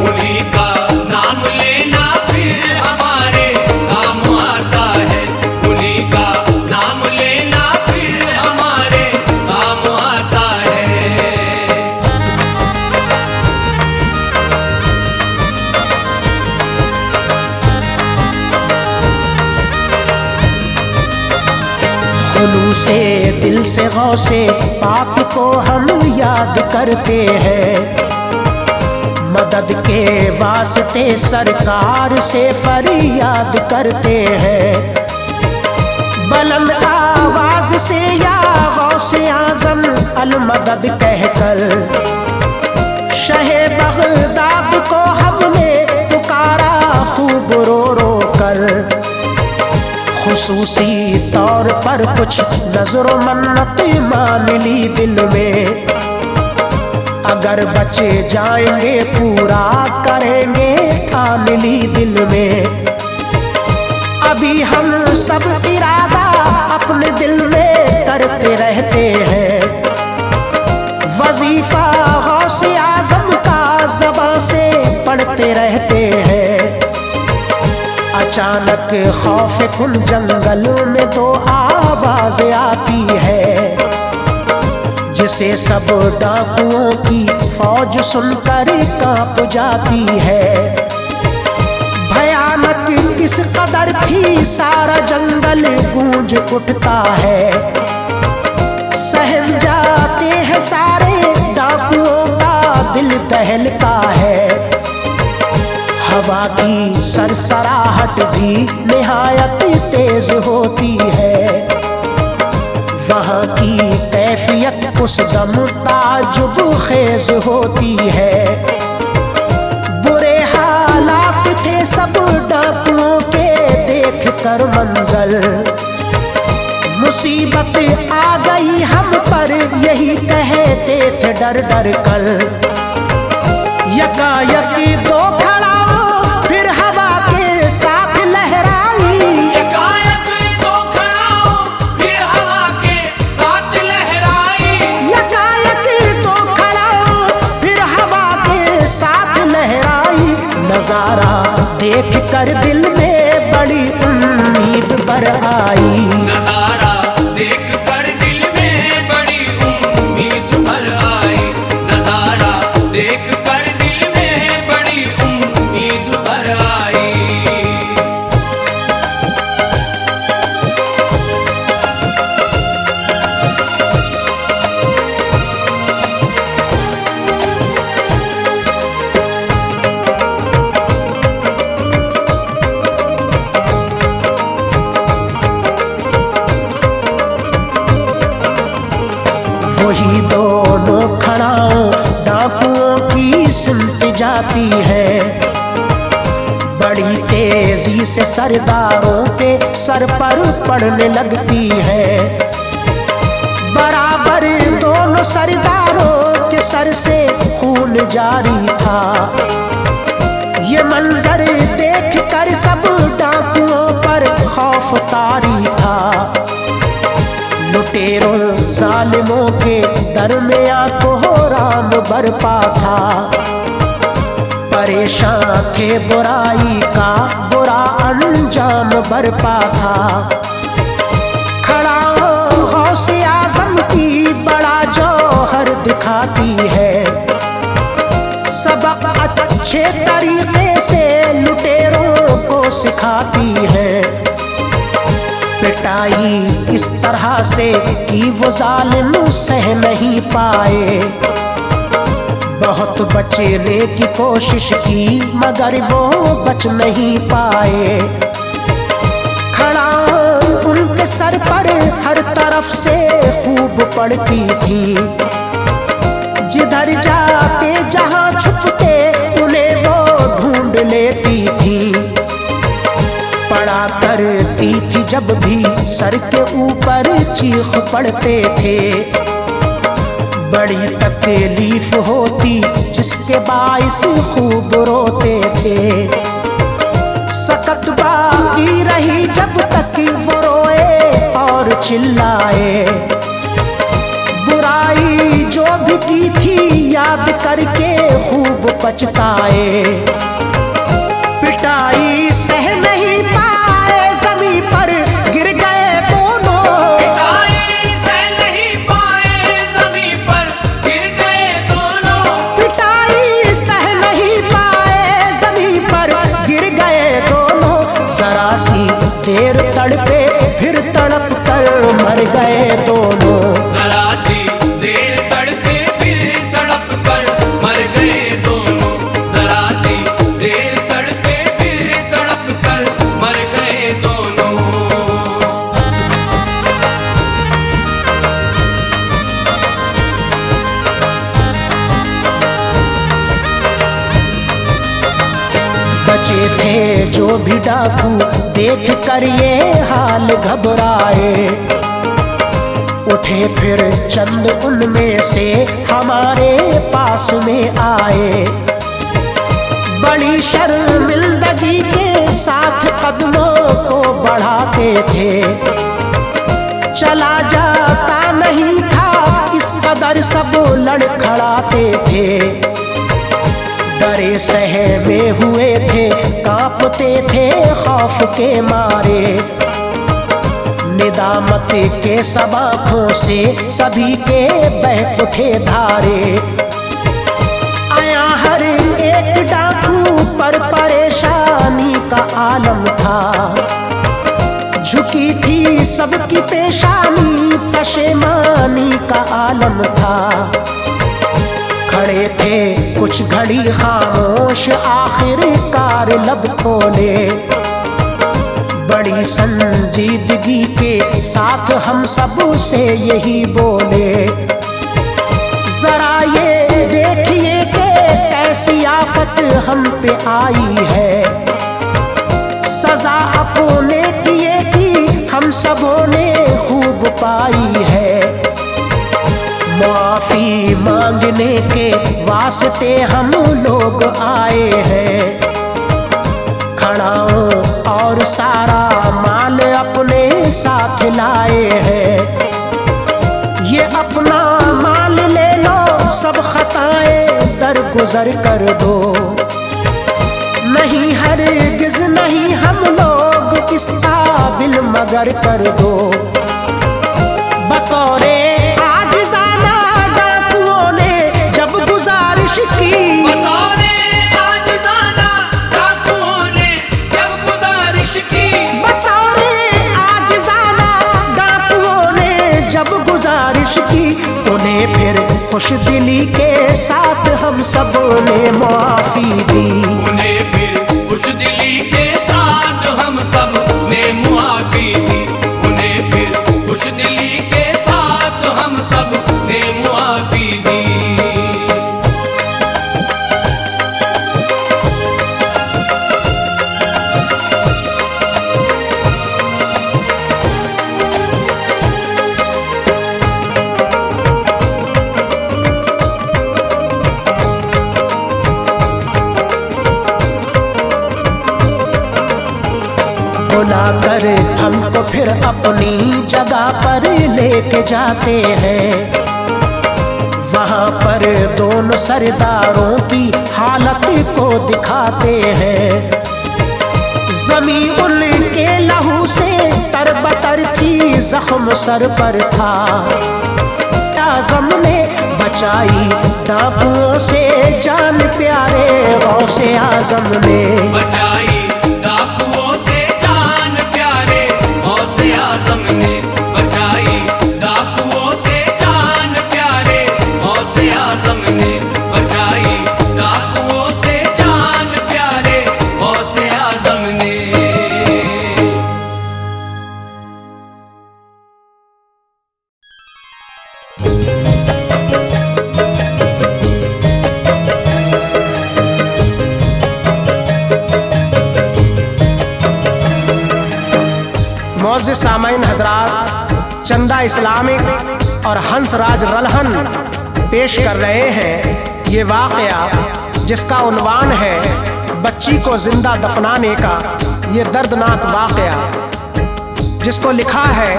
खुलूसे दिल से गौसे पाक को हम याद करते हैं। मदद के वास्ते सरकार से फरियाद करते हैं। बुलंद आवाज से या गौसे आजम अल मदद कहकर शहे बगदाद को हमने पुकारा खूब रो रो कर। खुसूसी तौर पर कुछ नजर मन्नत मान ली दिल में, अगर बचे जाएंगे पूरा करेंगे ठान ली दिल में। अभी हम सब इरादा अपने दिल में करते रहते हैं। वजीफा गौसे आजम का ज़बां से पढ़ते रहते हैं। अचानक खौफ कुन जंगलों में दो आवाज आती है, जिसे सब डाकुओं की फौज सुनकर कांप जाती है। भयानक इस कदर थी सारा जंगल गूंज उठता है। सहम जाते हैं सारे डाकुओं का दिल दहलता है। हवा की सरसराहट भी निहायत तेज होती है। वहाँ की कैफियत उस दम ताजुब खेज होती है। बुरे हालात थे सब डाकुओं के देख कर मंजर। मुसीबत आ गई हम पर यही कहते थे डर डर कर। यकायक दो खड़ा फिर हवा के साथ लहराई। यकायक दो खड़ा फिर हवा के साथ लहराई। यकायक दो खड़ा फिर हवा के साथ लहराई। नजारा देख कर दिल में बड़ी उम्मीद भर आई। नजारा देख कर दिल में बड़ी उम्मीद भर आई। नजारा देख कर दिल में बड़ी उम्मीद भर आई। वही दोनों खड़ाओं डाकुओं की सुनती जाती है। बड़ी तेजी से सरदारों के सर पर पड़ने लगती है। बराबर दोनों सरदारों के सर से खून जारी था। ये मंजर देख कर सब डाकुओं पर खौफ तारी था। लुटेरों जालिमों के दरमियां कोहराम बरपा था। परेशान थे बुराई का बुरा अंजाम बरपा था। खड़ा गौसे आजम की बड़ा जौहर दिखाती है। सबक अच्छे तरीके से लुटेरों को सिखाती है। पिटाई इस तरह से कि वो जालिम सह नहीं पाए। बहुत बचने की कोशिश की मगर वो बच नहीं पाए। खड़ा उनके सर पर हर तरफ से खूब पड़ती थी। जिधर जाते जहां छुपते उन्हें वो ढूंढ लेती थी। पड़ा करती थी जब भी सर के ऊपर चीख पड़ते थे। बड़ी तकलीफ होती जिसके बाइस खूब रोते थे। सकत बाकी रही जब तक वो रोए और चिल्लाए। बुराई जो भी की थी याद करके खूब पछताए। पिटाई सह नहीं पाए जमीन पर गिर गए दोनों। पिटाई सह नहीं पाए जमीन पर गिर गए दोनों। पिटाई सह नहीं पाए जमीन पर गिर गए दोनों। जरा सी देर तड़पे फिर तड़प कर मर गए। रहे जो भी डाकू, देख कर ये हाल घबराए। उठे फिर चंद उनमें से हमारे पास में आए। बड़ी शर्मिंदगी के साथ कदमों को बढ़ाते थे। चला जाता नहीं था इस कदर सब लड़खड़ाते थे। डरे सहमे हुए थे, कांपते थे खौफ के मारे। निदामत के सब आँखों से सभी के बह उठे धारे। आया हर एक डाकू पर परेशानी का आलम था। झुकी थी सबकी पेशानी, पशेमानी का आलम था। खड़े थे कुछ घड़ी खामोश, आखिरकार लब खोले। बड़ी संजीदगी के साथ हम सब से यही बोले, जरा ये देखिए कि कैसी आफत हम पे आई है। सजा अपने किए की हम सबों ने खूब पाई है। माफी मांगने के वास्ते हम लोग आए हैं। खड़ाओं और सारा माल अपने साथ लाए हैं। ये अपना माल ले लो, सब खताएं दरगुजर कर दो। नहीं हरगिज़ नहीं हम लोग इस काबिल मगर कर दो। बतौरे आजिज़ाना डाकुओं ने जब गुजारिश की, बतौरे आजिज़ाना डाकुओं ने जब गुजारिश की। बतौरे आजिज़ाना डाकुओं ने जब गुजारिश की, उन्हें फिर खुश दिली के साथ हम सबों ने माफी दी। उन्हें फिर खुश दिली के साथ हम सब ने मुआफी दी। उन्हें फिर खुश दिली के साथ हम सब ने मुआफी दी। बुलाकर हमको फिर अपनी जगह पर लेके जाते हैं। वहाँ पर दोनों सरदारों की हालत को दिखाते हैं। ज़मीं उनके लहू से तरबतर थी, जख्म सर पर था। आज़म ने बचाई डाकुओं से जान, प्यारे गौसे आज़म ने बचाई डाकुओं से जान, प्यारे गौसे आज़म ने बचाई डाकुओं से जान, प्यारे गौसे आज़म ने बचाई डाकुओं से जान, प्यारे गौसे आज़म ने। मौज़ सामाइन हजरात, चंदा इस्लामिक और हंसराज रलहन पेश कर रहे हैं ये वाक़या, जिसका उन्वान है बच्ची को जिंदा दफनाने का ये दर्दनाक वाक़या, जिसको लिखा है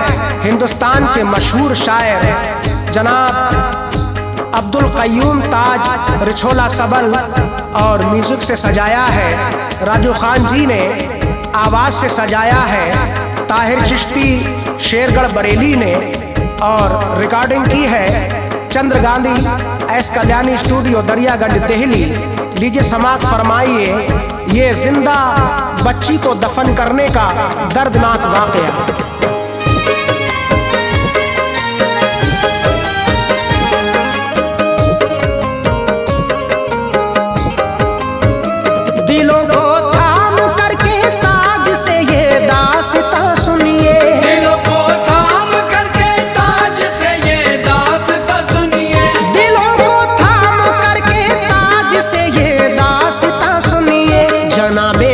हिंदुस्तान के मशहूर शायर जनाब अब्दुल क़य्यूम ताज रिछोला सबल, और म्यूज़िक से सजाया है राजू खान जी ने, आवाज़ से सजाया है ताहिर चिश्ती शेरगढ़ बरेली ने, और रिकॉर्डिंग की है चंद्र गांधी एस कल्याणी स्टूडियो दरियागंज दिल्ली। लीजिए समाअत फरमाइए ये जिंदा बच्ची को दफन करने का दर्दनाक वाक़या। दिलों को थाम करके ताज से ये दास्तां सुनिए, दिलों को थाम करके ताज से ये दास्तां सुनिए। दिलों को थाम करके ताज से ये दास्तां सुनिए। जनाबे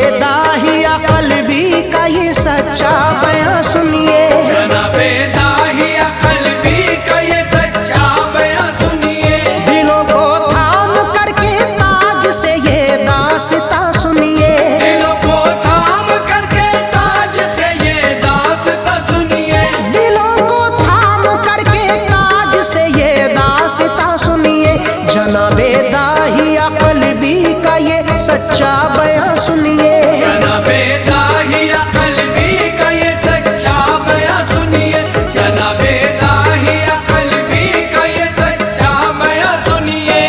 सच्चा बयां सुनिए। जनाबे दाहिया कल्बी का ये सच्चा बयां सुनिए, जनाबे दाहिया कल्बी का ये सच्चा बयां सुनिए।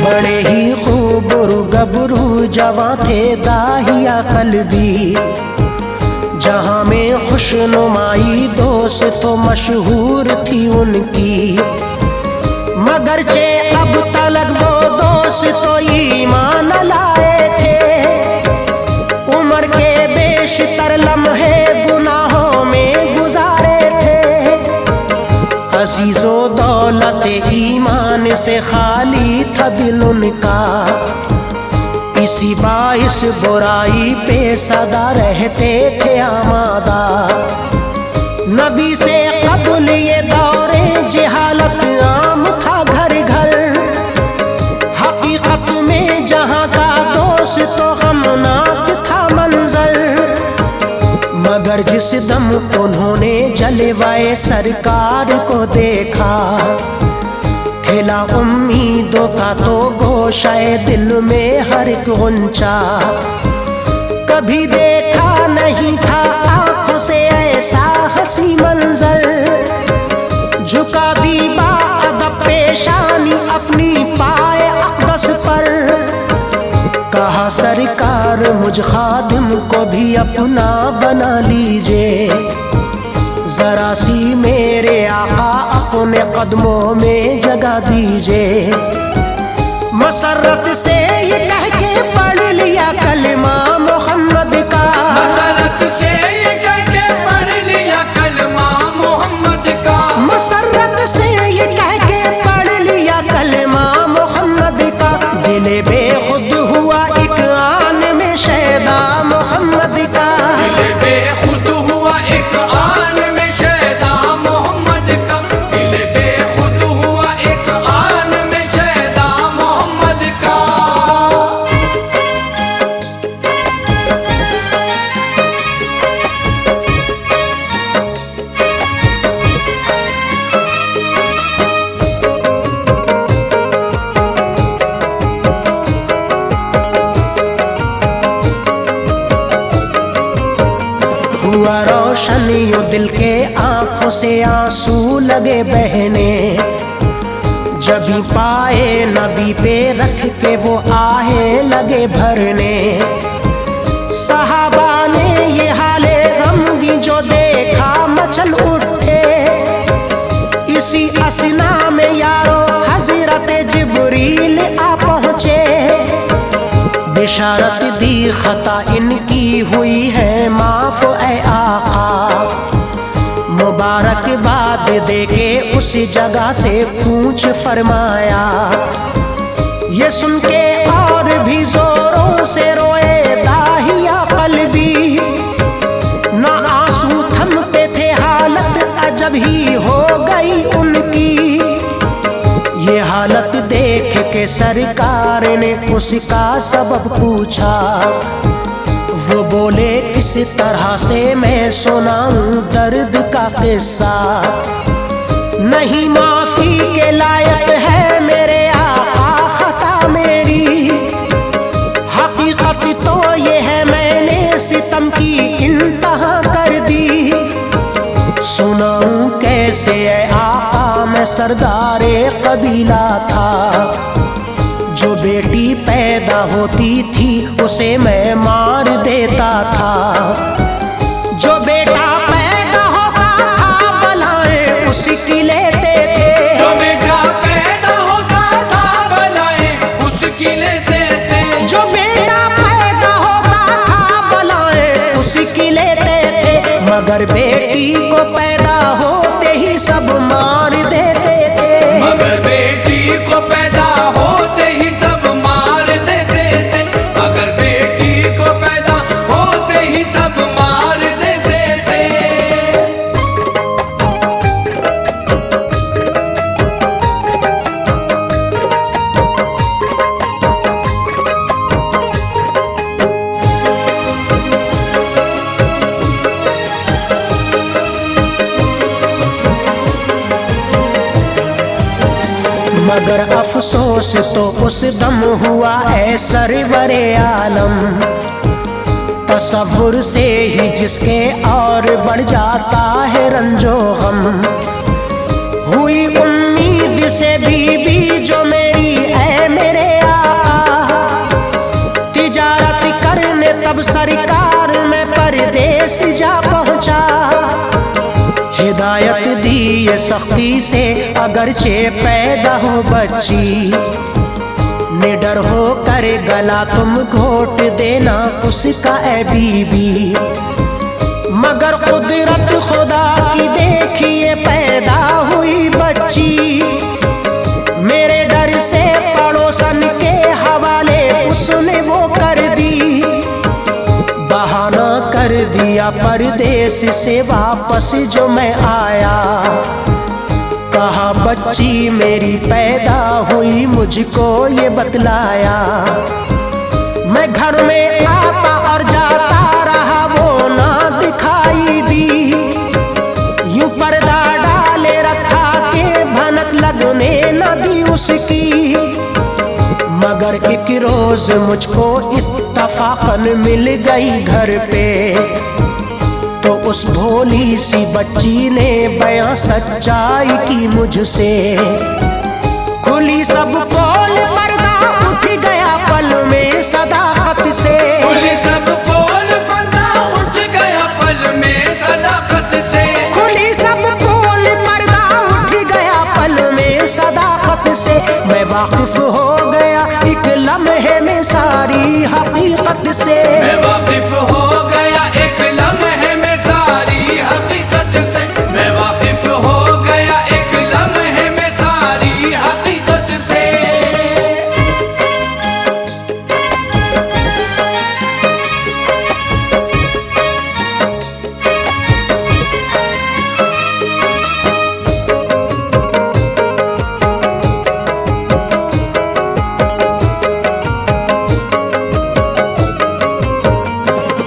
बड़े ही खूब गबरू जवां थे दाहिया कल्बी, जहां में खुशनुमाई दोस्त तो मशहूर थी उनकी। मगर चे अब तलक वो दोस्त तो ईमान लाए थे, उम्र के बेशतर लम्हे गुनाहों में गुजारे थे। अजीजो दौलत ईमान से खाली था दिल उनका, इसी बाइस बुराई पे सदा रहते थे आमादा। नबी से कबल ये दौरे जहालत आम था घर घर, हकीकत में जहां का दोस्त तो गमनाक था मंजर। मगर जिस दम उन्होंने जलवाए सरकार को देखा, खिला उम्मीदों का तो गोशाए दिल में हर गुंचा। कभी देखा नहीं था आंखों से ऐसा हंसी मंजर, झुका दी बाअदब पेशानी अपनी पाए अक़दस पर। कहा सरकार मुझ खादिम को भी अपना बना लीजिए, जरा सी मेरे आका अपने कदमों में जगा दीजिए। मसरत से ये कह के पढ़ लिया कलमा मोहम्मद का, मसरत से ये कह के पढ़ लिया कलमा मोहम्मद का, मसरत से ये कह के पढ़ लिया कलमा मोहम्मद का। दिल बेखुद हुआ एक आन में शैदा मोहम्मद का, दिल बेखुद हुआ एक आन में शैदा मोहम्मद का, दिल बेखुद हुआ एक आन में शैदा मोहम्मद का। हुआ रोशन यूं दिल के आंखों से आंसू लगे बहने, जभी पाए नबी पे रख के वो आहे लगे भरने। सहाबा ने ये हाले गमगी जो देखा मचल उठे, इसी असना में यारो हजरत जिब्रील आ पहुँचे। बिशारत दी खता इनकी हुई है माफ ए आका, मुबारकबाद देके उस जगह से पूछ फरमाया। ये सुन के और भी जोरों से रोए दाहिया कल्बी, ना आंसू थमते थे हालत अजब ही हो गई उनकी। ये हालत देख के सरकार ने उसका सबब पूछा, वो बोले किस तरह से मैं सुनाऊं दर्द का किस्सा। नहीं माफी के लायक है मेरे आका खता मेरी, हकीकत तो ये है मैंने सितम की इंतहा कर दी। सुनाऊं कैसे ए आका मैं सरदारे कबीला था, जो बेटी पैदा होती थी उसे मैं मार देता था। जो बेटा पैदा होता था बलाएं उसकी लेते थे, जो बेटा पैदा होता था बलाएं उसकी लेते थे, जो बेटा पैदा होता था बलाएं उसकी लेते थे। मगर बेटी को पैदा होते ही सब मार देते थे, मगर बेटी को पैदा होते ही सब मार देते थे, मगर बेटी को पैदा होते ही सब मार देते थे। मगर अफसोस तो उस दम हुआ ऐ सरवरे आलम, तसव्वुर से ही जिसके और बढ़ जाता है रंजो गम। हुई उम्मीद से बीबी जो मेरी ऐ मेरे आका, तिजारत करने तब सरकार में परदेस जा पहुंचा। हिदायत दी ये सख्ती से अगरचे पैदा हो बच्ची, निडर हो कर गला तुम घोट देना उसका ऐ बीबी। मगर कुदरत खुदा की देखिए पैदा हुई बच्ची, मेरे डर से पड़ोसन के हवाले उसने वो कर दी। बहाना कर दिया परदेस से वापस जो मैं आया, कहा बच्ची मेरी पैदा हुई मुझको ये बतलाया। मैं घर में आता और जाता रहा वो ना दिखाई दी, यूं पर्दा डाले रखा के भनक लगने न दी उसकी। मगर एक रोज मुझको इत्तफाकन मिल गई घर पे, तो उस भोली सी बच्ची ने बयां सच्चाई की मुझसे। खुली सब पोल पर्दा उठ गया पल में सदाकत से, खुली सब पोल पर्दा उठ गया पल में सदाकत से, खुली सब पोल पर्दा उठ गया पल में सदाकत से। मैं वाकिफ हो गया एक लम्हे में सारी हकीकत से, मैं वाकिफ हो गया एक लम्हे में सारी हकीकत से, मैं वाकिफ हो गया एक लम्हे में सारी हकीकत से।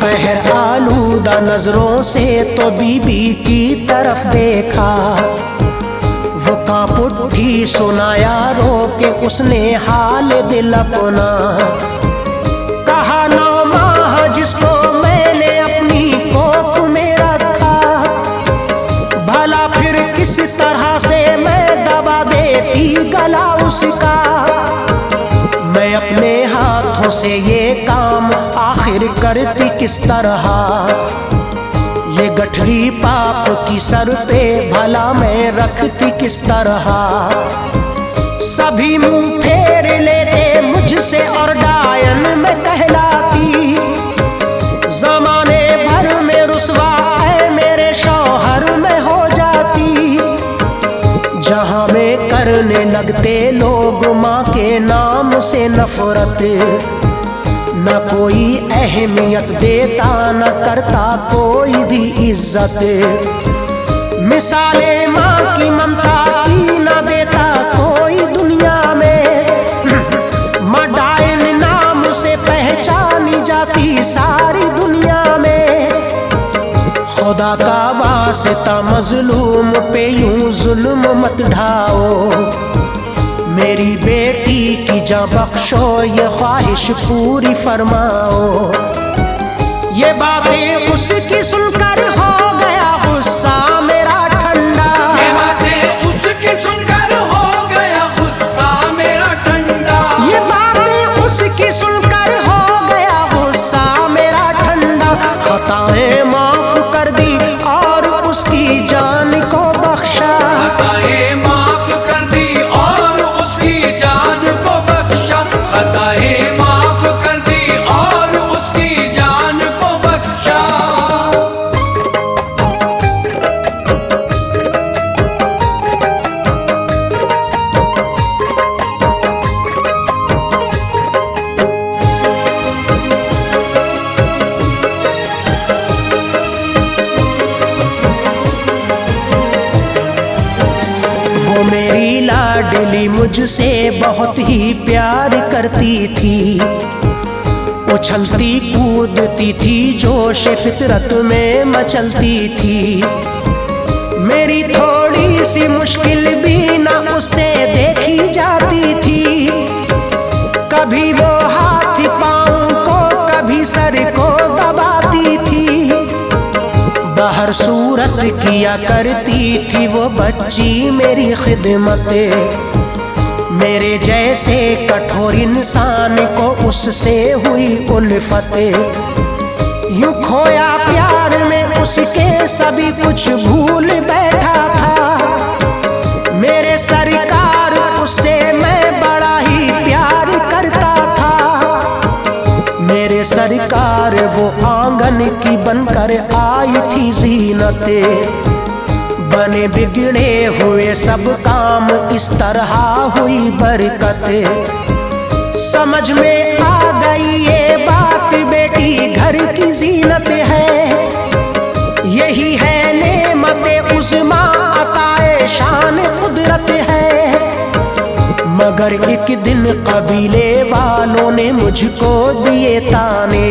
पहर आलूदा नजरों से तो बीबी की तरफ देखा, वो कांप उठी सुनाया रो के उसने हाल दिल अपना। कहा 9 माह जिसको मैंने अपनी कोख में रखा, भला फिर किस तरह से मैं दबा देती गला उसका। मैं अपने हाथों से ये काम आखिर करती किस तरह, ये गठरी पाप की सर पे भला मैं रखती किस तरह। सभी मुंह फेर लेते मुझसे और डायन में कहलाती, जमाने भर में रुसवा है मेरे शौहर में हो जाती। जहां में करने लगते लोग माँ के नाम से नफरत, न कोई अहमियत देता न करता कोई भी इज्जत। मिसाले माँ की ममता की न देता कोई दुनिया में, माँ डायन नाम से पहचानी जाती सारी दुनिया में। खुदा का वास्ता मजलूम पे यूं जुल्म मत ढाओ, मेरी बेटी की जा बख्शो ये ख्वाहिश पूरी फरमाओ। ये बातें उसकी सुनकर हो गया गुस्सा मेरा ठंडा, ये बातें उसकी सुनकर हो गया गुस्सा मेरा ठंडा, ये बातें उसकी सुनकर हो गया गुस्सा मेरा ठंडा। खताएं माफ कर दी और उसकी जान को बख्शा, खताएं माफ कर दी और उसकी जान को बख्शा, खताएं माफ कर दी और उसकी जान को बख्शा। वो मेरी लाडली मुझसे बहुत ही प्यार करती थी, उछलती कूदती थी जोश फितरत में मचलती थी। मेरी थोड़ी सी मुश्किल भी ना उससे देखी जाती बहर सूरत किया करती थी वो बच्ची मेरी खिदमतें। मेरे जैसे कठोर इंसान को उससे हुई उल्फतें। यूं खोया प्यार में उसके सभी कुछ भूल बैठा था। मेरे सरकार उससे मैं बड़ा ही प्यार करता था। मेरे सरकार वो आंगन की बनकर आई थी जीनतें। बने बिगड़े हुए सब काम इस तरह हुई बरकतें। समझ में आ गई ये बात बेटी घर की जीनत है। यही है नेमते उज़्मा अताए शान कुदरत है। मगर एक दिन कबीले वालों ने मुझको दिए ताने।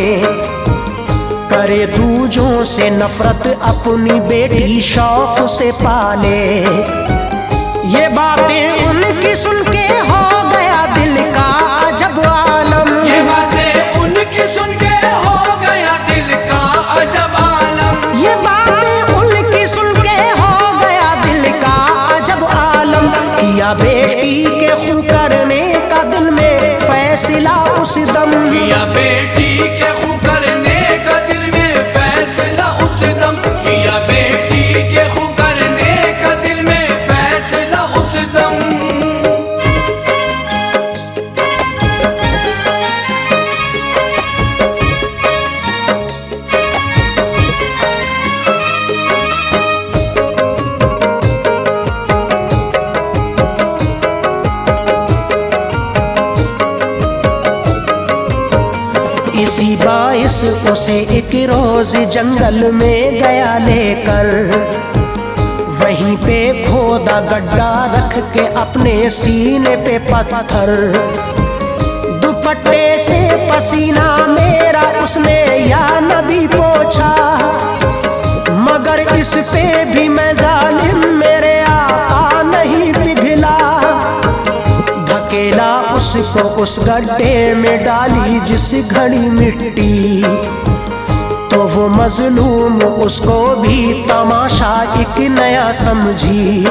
करे दूजों से नफरत अपनी बेटी शौक से पाले। ये बातें उनकी सुन के हो गया दिल का अजब आलम। ये बातें उनकी सुन के हो गया दिल का अजब आलम। ये बातें उनकी सुन के हो गया दिल का अजब आलम। किया बेटी के खून करने का दिल में फैसला उस दम। किया बेटी के खून करने का दिल में फैसला उस दम। किया बेटी के खून करने का दिल में फैसला उस दम। इसी बाइस उसे एक रोज जंगल में गया लेकर। वहीं पे खोदा गड्ढा रख के अपने सीने पे पत्थर। दुपट्टे से पसीना मेरा उसने या नबी पोंछा। मगर इस पे भी मैं जालिम मेरे आका नहीं पिघला। धकेला उसको उस गड्ढे में डाली जिस घड़ी मिट्टी। तो वो मजलूम उसको भी तमाशा एक नया समझी।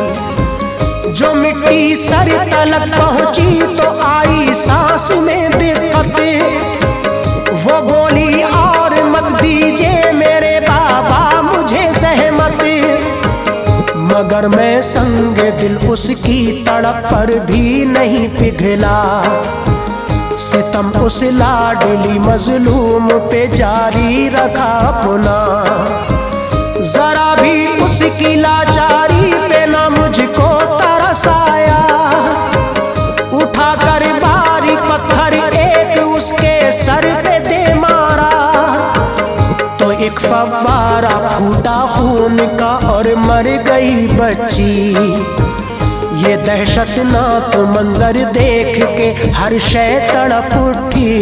जो मिट्टी सर तलक पहुंची तो आई सांस में दिक्कत। वो बोली और मत दीजिए मेरे बाबा मुझे सहमत। मगर मैं संगे दिल उसकी तड़प पर भी नहीं पिघला। सितम उस लाडली मजलूम पे जारी रखा अपना। जरा भी उसकी लाचारी पे ना मुझको तरस आया। उठा कर भारी पत्थर एक उसके सर पे दे मारा। तो एक फव्वारा फूटा खून का और मर गई बच्ची। ये दहशतनाक मंजर देख के हर शय तड़प उठी।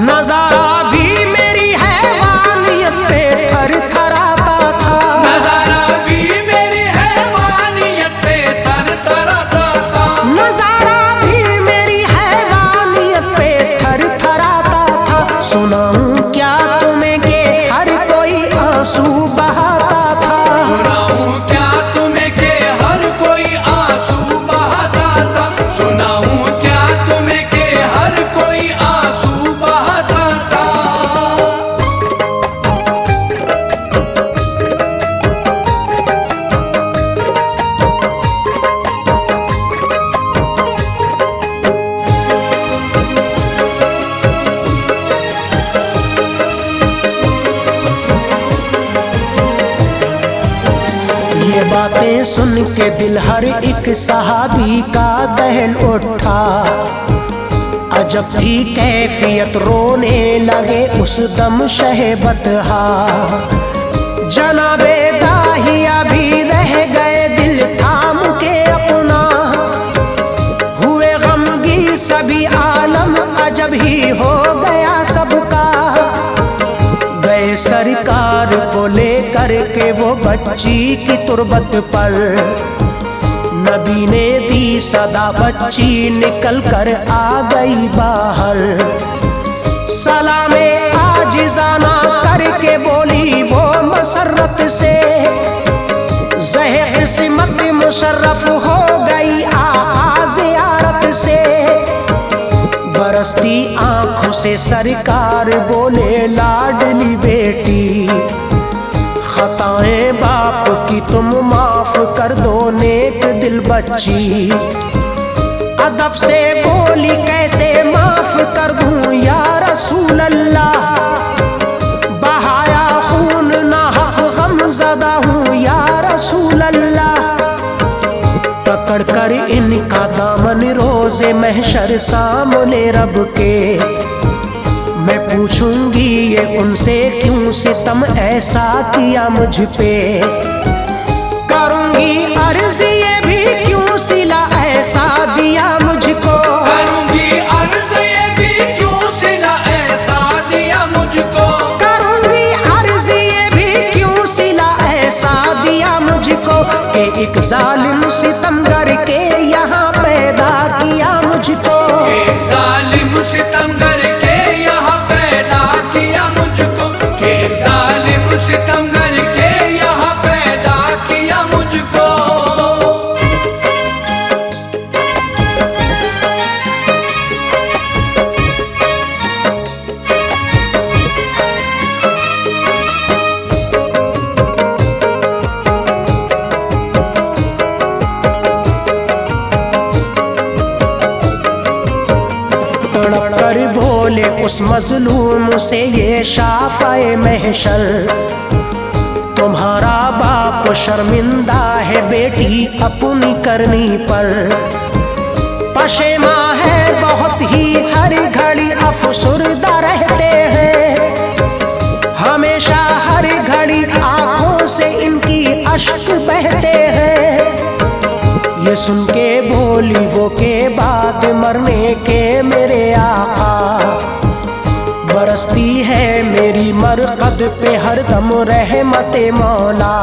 नजारा भी मेरी हैवानियत पे थर थराता था। नजारा भी मेरी हैवानियत पे थर थराता था। नजारा भी मेरी हैवानियत पे थर थराता था। सुनाऊं क्या तुम्हें कि हर कोई आंसू बहाता था। सुनाऊं क्या तुम्हें कि हर कोई आंसू बहाता था। सुनाऊं क्या तुम्हें कि हर कोई आंसू बहाता था। ये बातें सुन के दिल हर एक सहाबी का दहल उठा। अजब थी कैफियत रोने लगे उस दम शहबतहा। जनाबे दाहिया भी रह गए दिल थाम के अपना। हुए गमगी सभी आलम अजब ही हो गया सबका। गए सरकार को लेकर के वो बच्ची की तुरबत पर। नबी ने दी सदा बच्ची निकल कर आ गई बाहर। सलामे आजिज़ाना करके बोली वो मसर से सरकार बोले लाडली बेटी, खताएं बाप की तुम माफ कर दो नेक दिल बच्ची। अदब से बोली कैसे माफ कर दूं या रसूल अल्लाह, बहाया खून ना हक गमज़दा हूँ या रसूल अल्लाह। पकड़ कर इनका दामन रोज़े महशर सामने रब के, मैं पूछूंगी ये उनसे क्यों सितम ऐसा किया मुझ पे। करूंगी अर्ज़ ये भी क्यों सिला ऐसा दिया मुझको, करूंगी अर्ज़ ये भी क्यों सिला ऐसा दिया मुझको, करूंगी अर्ज़ ये भी क्यों सिला ऐसा दिया मुझको। कि एक जालिम सितमगर के यहाँ पैदा किया मुझको, एक जालिम सितमगर के यहाँ पैदा किया मुझको, एक जालिम सितमगर के यहाँ पैदा किया मुझको। तड़प कर बोले उस मजलूम से ये शाफ़े महशर, तुम्हारा बाप शर्मिंदा है बेटी अपनी करनी पर। पशेमा है बहुत ही हर घड़ी अफसुर्दा रहते हैं, हमेशा हर घड़ी आंखों से इनकी अश्क बहते हैं। ये सुन के बोली वो के बाद मरने के मेरे आका, बरसती है मेरी मरकद पे हरदम रहमते मौला।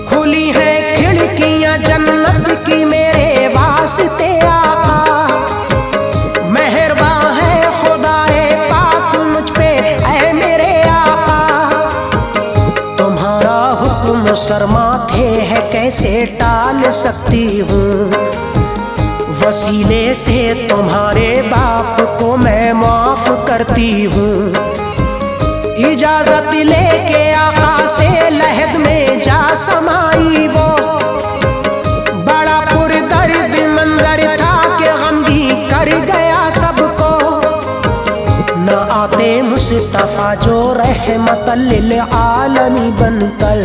खुली है खिड़कियां जन्नत की मेरे वास्ते आका, मेहरबान है खुदाए पाक मुझ पे ऐ मेरे आका। तुम्हारा हुक्म सरमाथे है कैसे टाल सकती हूँ, वसीले से तुम्हारे बाप को मैं माफ करती हूँ। इजाजत लेके आका से लहद में जा समाई वो, बड़ा पुरदर्द मंजर था कि गमगी कर गया सबको। न आते मुस्तफा जो रहमतल लिल आलमी बनकर,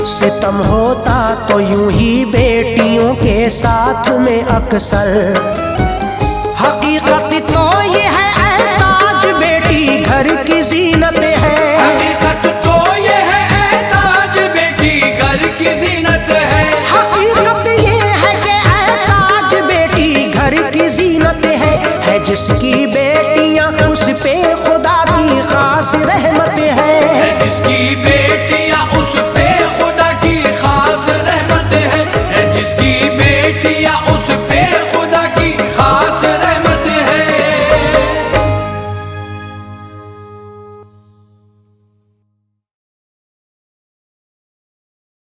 सितम होता तो यूं ही बेटियों के साथ में अक्सर। हकीकत तो ये है ऐ ताज बेटी घर की जीनत है, हकीकत तो ये है ऐ ताज बेटी घर की जीनत है, हकीकत ये है कि ऐ ताज बेटी घर की जीनत है जिसकी